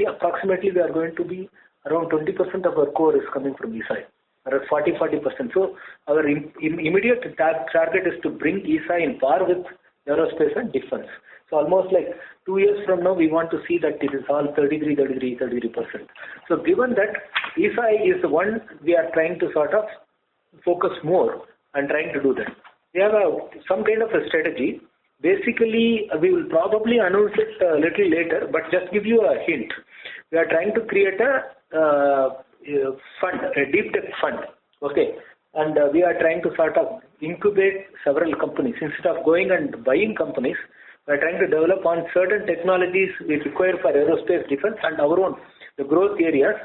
approximately we are going to be around 20% of our core is coming from east side, or 40%. So our immediate target is to bring ESI in par with aerospace and defense. So almost like 2 years from now, we want to see that it is all 33%. So given that ESI is the one we are trying to sort of focus more and trying to do that. We have some kind of a strategy. Basically, we will probably announce it a little later, but just give you a hint. We are trying to create a fund, a deep tech fund. Okay. And we are trying to sort of incubate several companies. Instead of going and buying companies, we are trying to develop on certain technologies we require for aerospace, defense, and our own, the growth areas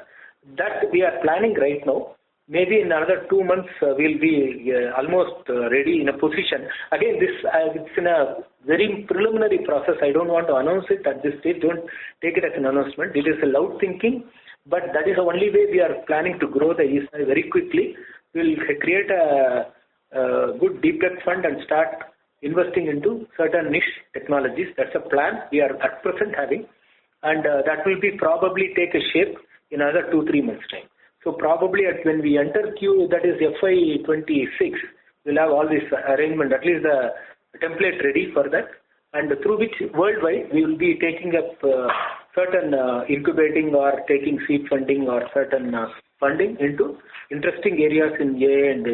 that we are planning right now. Maybe in another 2 months, we'll be almost ready in a position. Again, it's in a very preliminary process. I don't want to announce it at this stage. Don't take it as an announcement. It is a loud thinking, but that is the only way we are planning to grow the ESI very quickly. We'll create a good deep tech fund and start investing into certain niche technologies. That's a plan we are at present having, and that will be probably take a shape in another 2-3 months' time. So probably when we enter Q, that is FY26, we'll have all this arrangement, at least the template ready for that, and through which worldwide we will be taking up certain incubating or taking seed funding or certain funding into interesting areas in AI and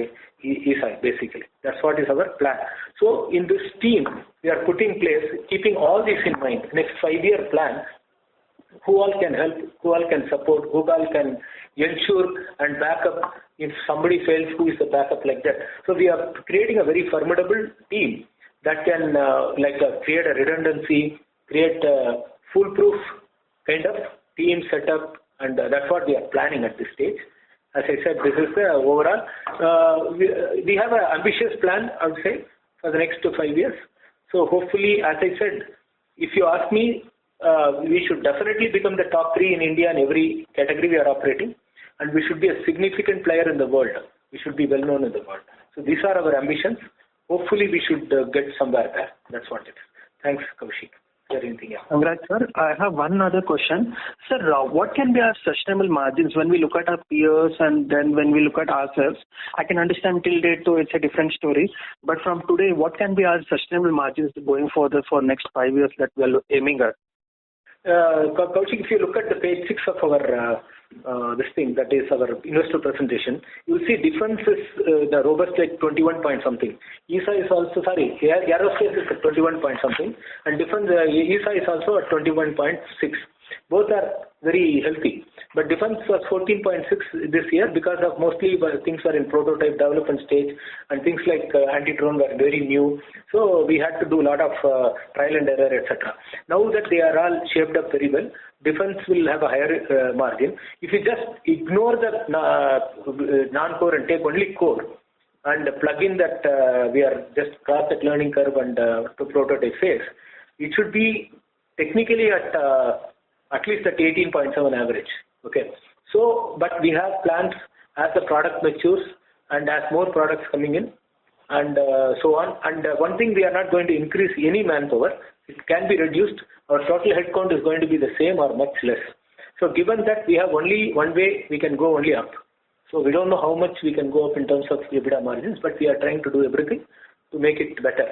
ESI, basically. That's what is our plan. So in this team, we are putting in place, keeping all this in mind, next 5-year plan, who all can help, who all can support, who all can ensure and back up. If somebody fails, who is the backup like that? So we are creating a very formidable team that can create a redundancy, create a foolproof kind of team setup and that's what we are planning at this stage. As I said, this is the overall. We have an ambitious plan, I would say, for the next 5 years. So hopefully, as I said, if you ask me, we should definitely become the top 3 in India in every category we are operating, and we should be a significant player in the world. We should be well known in the world. So these are our ambitions. Hopefully, we should get somewhere there. That's what it is. Thanks, Kaushik. Anything else? Congrats, sir. I have one other question. Sir, what can be our sustainable margins when we look at our peers and then when we look at ourselves? I can understand till date, though it's a different story. But from today, what can be our sustainable margins going further for next 5 years that we are aiming at? Kaushik, if you look at the page 6 of our this thing, that is our investor presentation, you will see defense is the robust like 21 point something. ESA is also, aerospace is at 21 point something, and defense ESA is also at 21.6. Both are very healthy. But defense was 14.6 this year because of mostly things were in prototype development stage and things like anti-drone were very new. So we had to do a lot of trial and error, etc. Now that they are all shaped up very well, defense will have a higher margin. If you just ignore the non-core and take only core and plug in that we are just cross that learning curve and to prototype phase, it should be technically at least at 18.7 average. Okay. So, but we have plans as the product matures and as more products coming in and so on. And one thing, we are not going to increase any manpower. It can be reduced. Our total headcount is going to be the same or much less. So given that we have only one way, we can go only up. So we don't know how much we can go up in terms of EBITDA margins, but we are trying to do everything to make it better.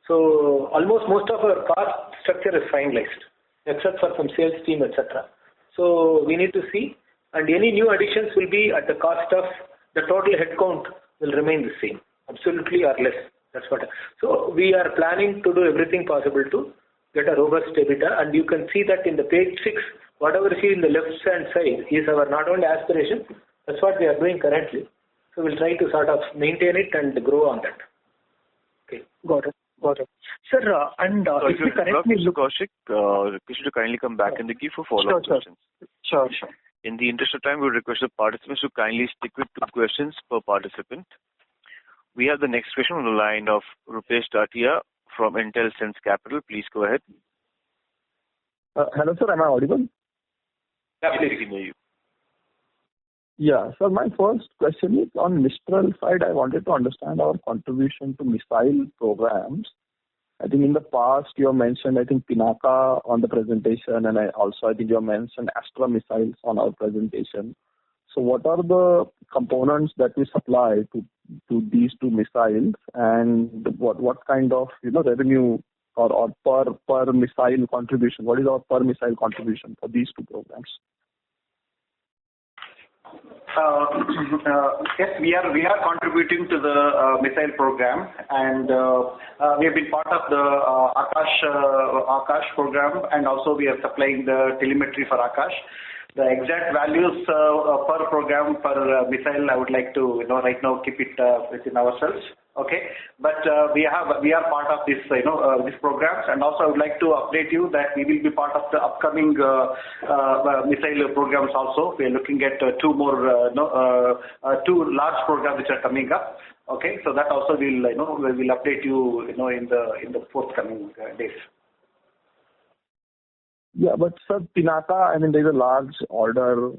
So almost most of our cost structure is finalized, except for some sales team, etc. So we need to see, and any new additions will be at the cost of the total headcount will remain the same, absolutely or less. That's what. So we are planning to do everything possible to get a robust EBITDA, and you can see that in the page 6, whatever you see in the left hand side is our not only aspiration, that's what we are doing currently. So we'll try to sort of maintain it and grow on that. Okay. Got it. Sir, if we correctly look... Kaushik, request you to kindly come back in the queue for follow-up questions. Sure. In the interest of time, we request the participants to kindly stick with 2 questions per participant. We have the next question on the line of Rupesh Tatia from Intel Sense Capital. Please go ahead. Hello, sir. Am I audible? Yeah, please. We can hear you. Yeah. So my first question is on Mistral side. I wanted to understand our contribution to missile programs. I think in the past you have mentioned, I think Pinaka on the presentation, and I think you have mentioned Astra missiles on our presentation. So what are the components that we supply to these 2 missiles, and what kind of revenue or per missile contribution? What is our per missile contribution for these 2 programs? Yes, we are contributing to the missile program, and we have been part of the Akash program, and also we are supplying the telemetry for Akash. The exact values per program, per missile, I would like to right now keep it within ourselves. Okay, but we are part of this these programs, and also I would like to update you that we will be part of the upcoming missile programs also. We are looking at 2 more 2 large programs which are coming up. Okay, so that also we will update you in the forthcoming days. Yeah, but sir, Pinaka, I mean, there's a large order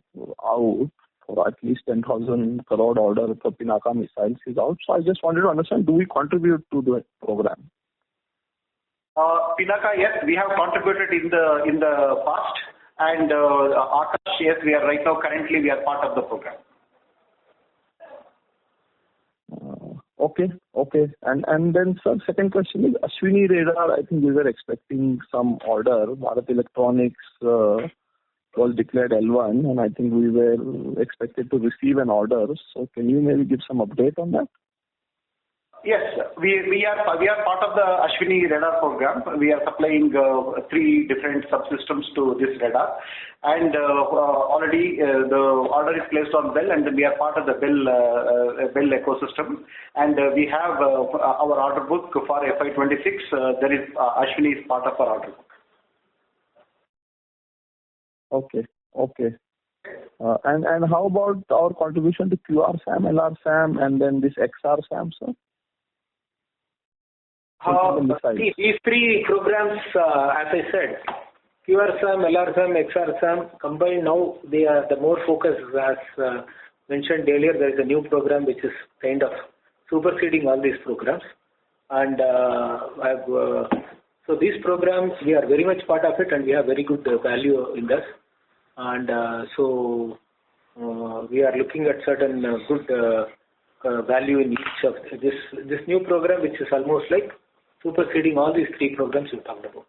out for at least 10,000 crore order for Pinaka missiles is out. So I just wanted to understand, do we contribute to the program? Pinaka, yes, we have contributed in the past, and Akash, yes, we are right now currently we are part of the program. Okay. And then, sir, second question is Ashwini radar. I think we were expecting some order. Bharat Electronics was declared L1, and I think we were expected to receive an order. So can you maybe give some update on that? Yes, we are part of the Ashwini radar program. We are supplying 3 different subsystems to this radar, and already the order is placed on Bell, and we are part of the Bell ecosystem. And we have our order book for FY26. There is Ashwini is part of our order book. Okay. And how about our contribution to QR-SAM, LR-SAM, and then this XR-SAM, sir? These three programs, as I said, QR-SAM, LR-SAM, XR-SAM, combined now, they are the more focused. As mentioned earlier, there is a new program which is kind of superseding all these programs. And so these programs, we are very much part of it, and we have very good value in this. And so we are looking at certain good value in each of this new program, which is almost like superseding all these three programs you talked about.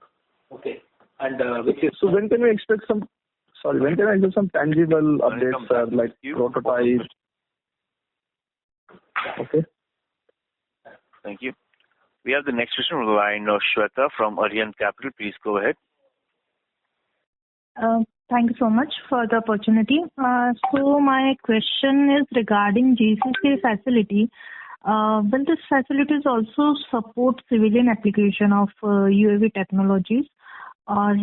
Okay, and which is so when can we expect some? Sorry, when can I get some tangible updates, like prototypes? Okay. Thank you. We have the next question on the line of Shweta from Arihant Capital. Please go ahead. Thank you so much for the opportunity. So my question is regarding GCC facility. Will this facilities also support civilian application of UAV technologies? Or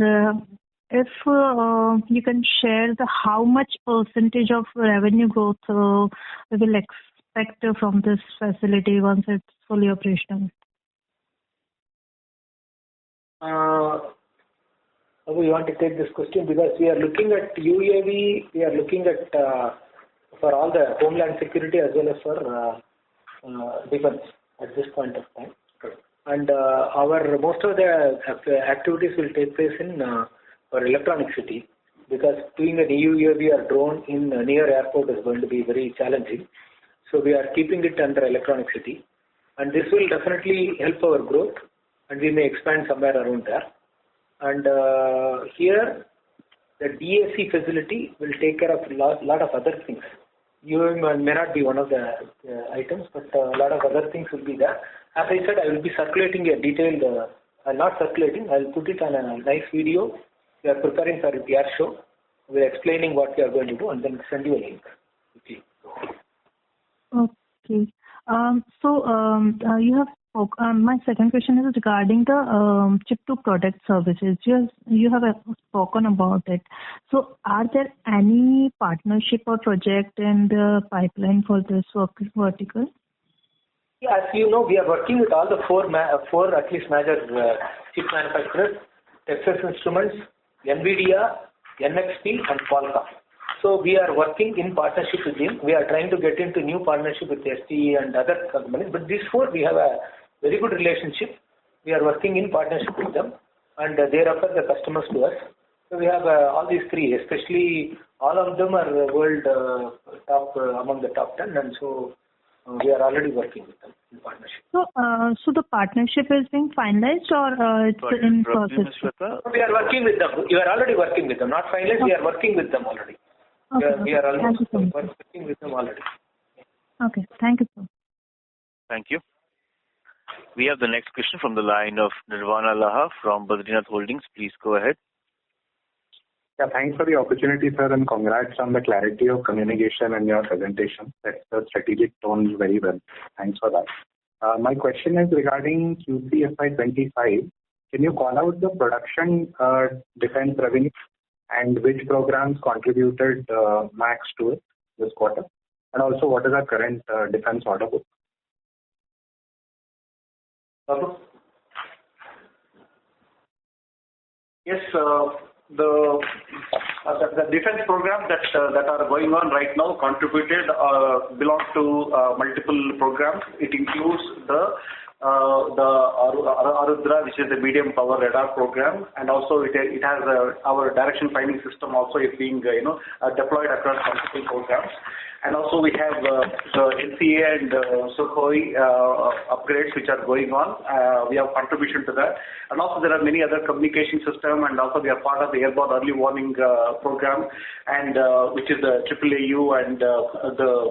if you can share how much percentage of revenue growth we will expect from this facility once it's fully operational? We want to take this question because we are looking at UAV, we are looking at for all the homeland security as well as for defense at this point of time. And most of the activities will take place in our electronic city, because doing an UAV or drone in near airport is going to be very challenging. So we are keeping it under electronic city, and this will definitely help our growth, and we may expand somewhere around there. And here, the DAC facility will take care of a lot of other things. UAV may not be one of the items, but a lot of other things will be there. As I said, I will be circulating a detailed, not circulating, I will put it on a nice video. We are preparing for a PR show. We are explaining what we are going to do, and then send you a link. Okay. Okay. You have my second question is regarding the chip-to-product services. You have spoken about it. So are there any partnership or project in the pipeline for this vertical? Yeah, as you know, we are working with all the four at least major chip manufacturers: Texas Instruments, NVIDIA, NXP, and Qualcomm. So we are working in partnership with them. We are trying to get into new partnership with STE and other companies. But these four, we have a very good relationship. We are working in partnership with them, and they refer the customers to us. So we have all these three, especially all of them are world top among the top 10, and so we are already working with them in partnership. So the partnership is being finalized, or it's in process? We are working with them. We are already working with them. Not finalized. Okay. We are working with them already. Okay. We are almost working with them already. Okay. Thank you, sir. Thank you. We have the next question from the line of Nirvana Laha from Badrinath Holdings. Please go ahead. Yeah, thanks for the opportunity, sir, and congrats on the clarity of communication and your presentation. That's the strategic tone very well. Thanks for that. My question is regarding Q3 FY25. Can you call out the production defense revenue and which programs contributed max to it this quarter? And also, what is our current defense order book? Yes, the defense programs that are going on right now contributed belong to multiple programs. It includes the Arudra, which is the medium power radar program, and also it has our direction finding system also is being deployed across multiple programs. And also we have the NCA and Sukhoi upgrades which are going on. We have contribution to that. And also there are many other communication system, and also we are part of the airborne early warning program, and which is the AAAU and the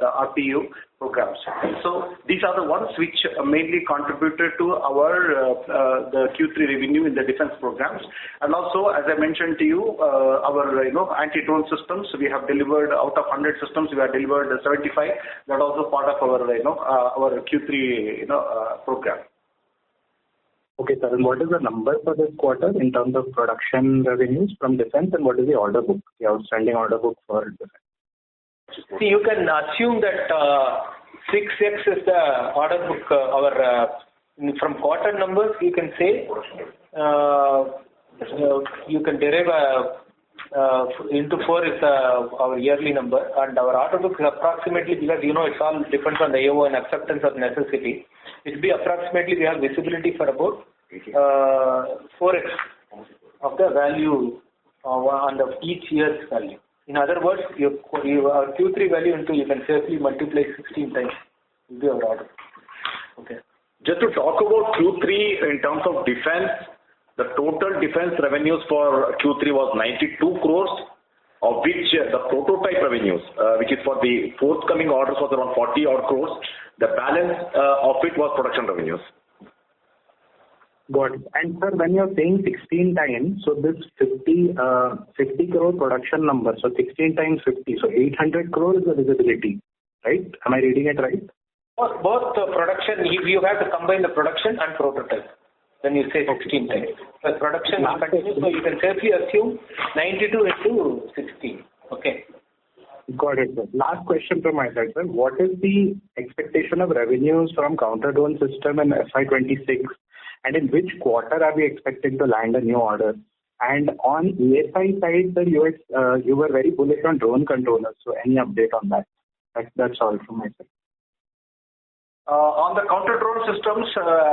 RPU programs. So these are the ones which mainly contributed to our the Q3 revenue in the defense programs. And also, as I mentioned to you, our anti-drone systems, we have delivered out of 100 systems, we have delivered 75. That also part of our our Q3 program. Okay, sir. And what is the number for this quarter in terms of production revenues from defense, and what is the order book, the outstanding order book for defense? See, you can assume that 6x is the order book. From quarter numbers, you can say you can derive into 4 is our yearly number, and our order book is approximately, because it all depends on the AO and acceptance of necessity. It will be approximately, we have visibility for about 4x of the value on each year's value. In other words, our Q3 value into, you can safely multiply 16 times will be our order. Okay. Just to talk about Q3 in terms of defense, the total defense revenues for Q3 was 92 crores, of which the prototype revenues, which is for the forthcoming orders, was around 40 odd crores. The balance of it was production revenues. Got it. And sir, when you're saying 16 times, so this 50 crore production number, so 16 times 50, so 800 crore is the visibility, right? Am I reading it right? Both the production, you have to combine the production and prototype when you say 16 times. The production will continue, so you can safely assume 92 into 16. Okay. Got it, sir. Last question from my side, sir. What is the expectation of revenues from counter-drone system in FY26, and in which quarter are we expecting to land a new order? And on ESI side, sir, you were very bullish on drone controllers, so any update on that? That's all from my side. On the counter-drone systems,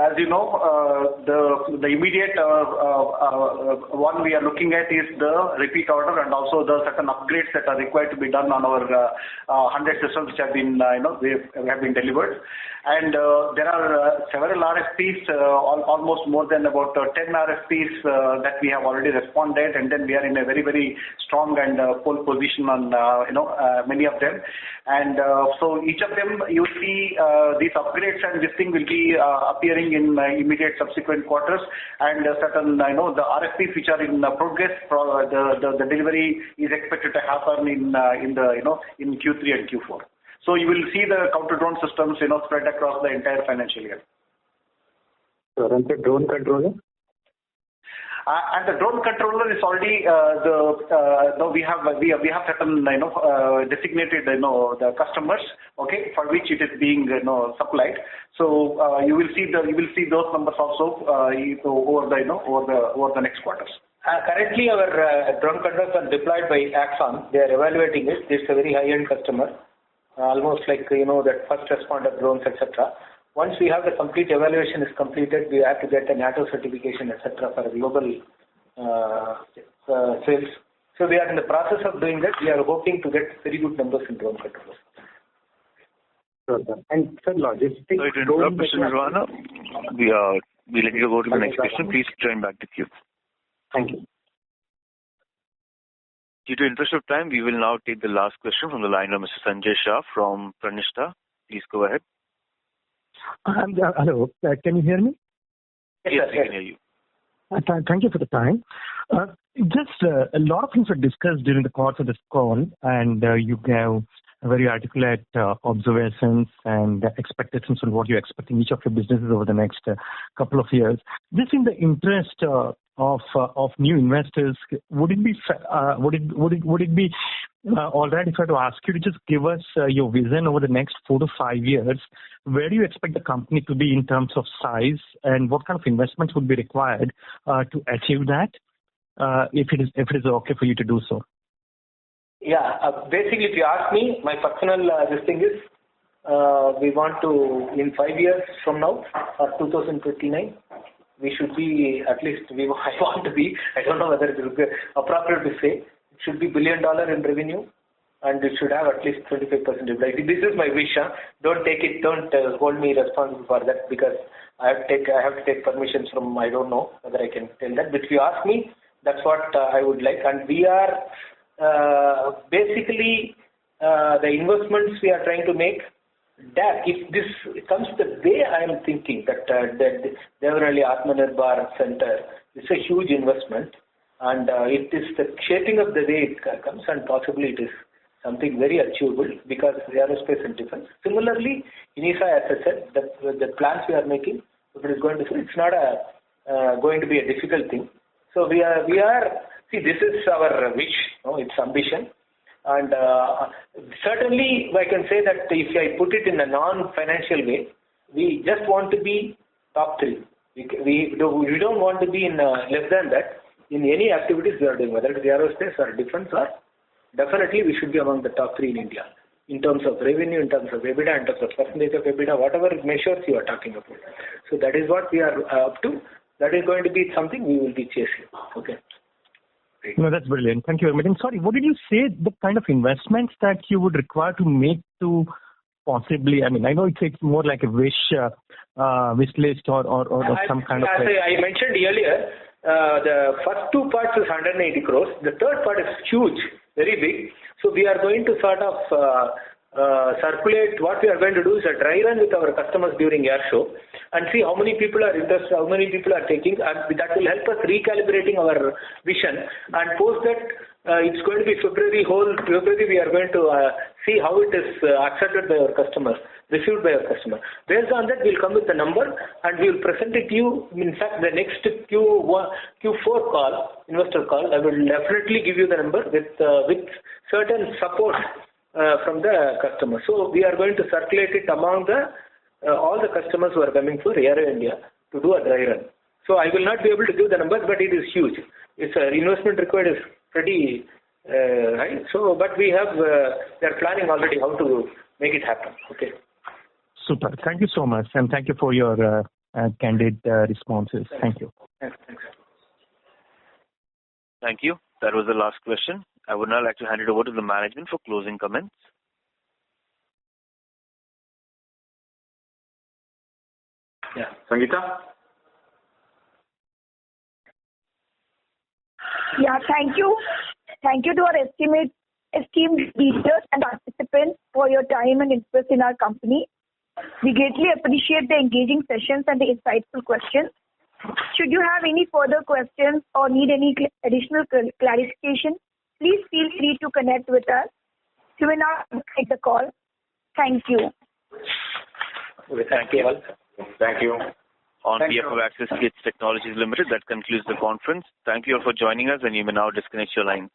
as you know, the immediate one we are looking at is the repeat order, and also the certain upgrades that are required to be done on our 100 systems which have been, have been delivered. And there are several RFPs, almost more than about 10 RFPs that we have already responded, and then we are in a very, very strong and pole position on many of them. And so each of them, you see these upgrades and this thing will be appearing in immediate subsequent quarters, and certain the RFPs which are in progress, the delivery is expected to happen in Q3 and Q4. So you will see the counter drone systems spread across the entire financial year. So and the drone controller? And the drone controller is already we have certain designated the customers, okay, for which it is being supplied. So you will see those numbers also over the next quarters. Currently, our drone controllers are deployed by Axon. They are evaluating it. It's a very high-end customer, almost like that first responder drones, etc. Once we have the complete evaluation is completed, we have to get a NATO certification, etc. for global sales. So we are in the process of doing that. We are hoping to get very good numbers in drone controllers. Sure, sir. And sir, logistics. Sorry to interrupt, Mr. Nirvana. We let you go to the next question. Please join back the queue. Thank you. Due to interest of time, we will now take the last question from the line of Mr. Sanjay Shah from Pranishta. Please go ahead. Hello, can you hear me? Yes, we can hear you. Thank you for the time. Just a lot of things were discussed during the course of this call, and you gave very articulate observations and expectations on what you expect in each of your businesses over the next couple of years. Just in the interest of new investors, would it be all right if I were to ask you to just give us your vision over the next 4 to 5 years? Where do you expect the company to be in terms of size, and what kind of investments would be required to achieve that? If it is okay for you to do so. Yeah, basically, if you ask me, my personal this thing is we want to, in 5 years from now, or 2029, we should be at least, I want to be, I don't know whether it will be appropriate to say, it should be $1 billion in revenue, and it should have at least 25% EBITDA. This is my wish. Don't hold me responsible for that, because I have to take permissions from, I don't know whether I can tell that. But if you ask me, that's what I would like. And we are basically the investments we are trying to make. That if this comes the way I am thinking, that Devanali Atmanirbhar Center is a huge investment, and it is the shaping of the way it comes, and possibly it is something very achievable because aerospace and defense. Similarly, in ESA, as I said, the plans we are making, if it is going to, it's not a going to be a difficult thing. So we are. See, this is our wish. It's ambition, and certainly I can say that if I put it in a non-financial way, we just want to be top 3. We don't want to be in less than that in any activities we are doing, whether it's aerospace or defense, or definitely we should be among the top 3 in India in terms of revenue, in terms of EBITDA, in terms of percentage of EBITDA, whatever measures you are talking about. So that is what we are up to. That is going to be something we will be chasing. Okay. Great. No, that's brilliant. Thank you very much. And sorry, what did you say, the kind of investments that you would require to make to possibly, I mean, I know it's more like a wish list or some kind of... As I mentioned earlier, the first 2 parts is 180 crores. The third part is huge, very big. So we are going to sort of circulate. What we are going to do is a dry run with our customers during air show and see how many people are interested, how many people are taking, and that will help us recalibrating our vision. And post that, it's going to be February we are going to see how it is accepted by our customers, received by our customer. Based on that, we'll come with the number and we'll present it to you. In fact, the next Q4 call, investor call, I will definitely give you the number with certain support from the customer. So we are going to circulate it among all the customers who are coming for Aero India to do a dry run. So I will not be able to give the numbers, but it is huge. Its investment required is pretty high. So, but we are planning already how to make it happen. Okay. Super. Thank you so much, and thank you for your candid responses. Thank you. Thanks. Thank you. That was the last question. I would now like to hand it over to the management for closing comments. Yeah. Sangeeta? Yeah, thank you. Thank you to our esteemed leaders and participants for your time and interest in our company. We greatly appreciate the engaging sessions and the insightful questions. Should you have any further questions or need any additional clarification, please feel free to connect with us. You will now take the call. Thank you. Thank you all. Thank you. On behalf of Axiscades Technologies Limited, that concludes the conference. Thank you all for joining us, and you may now disconnect your lines.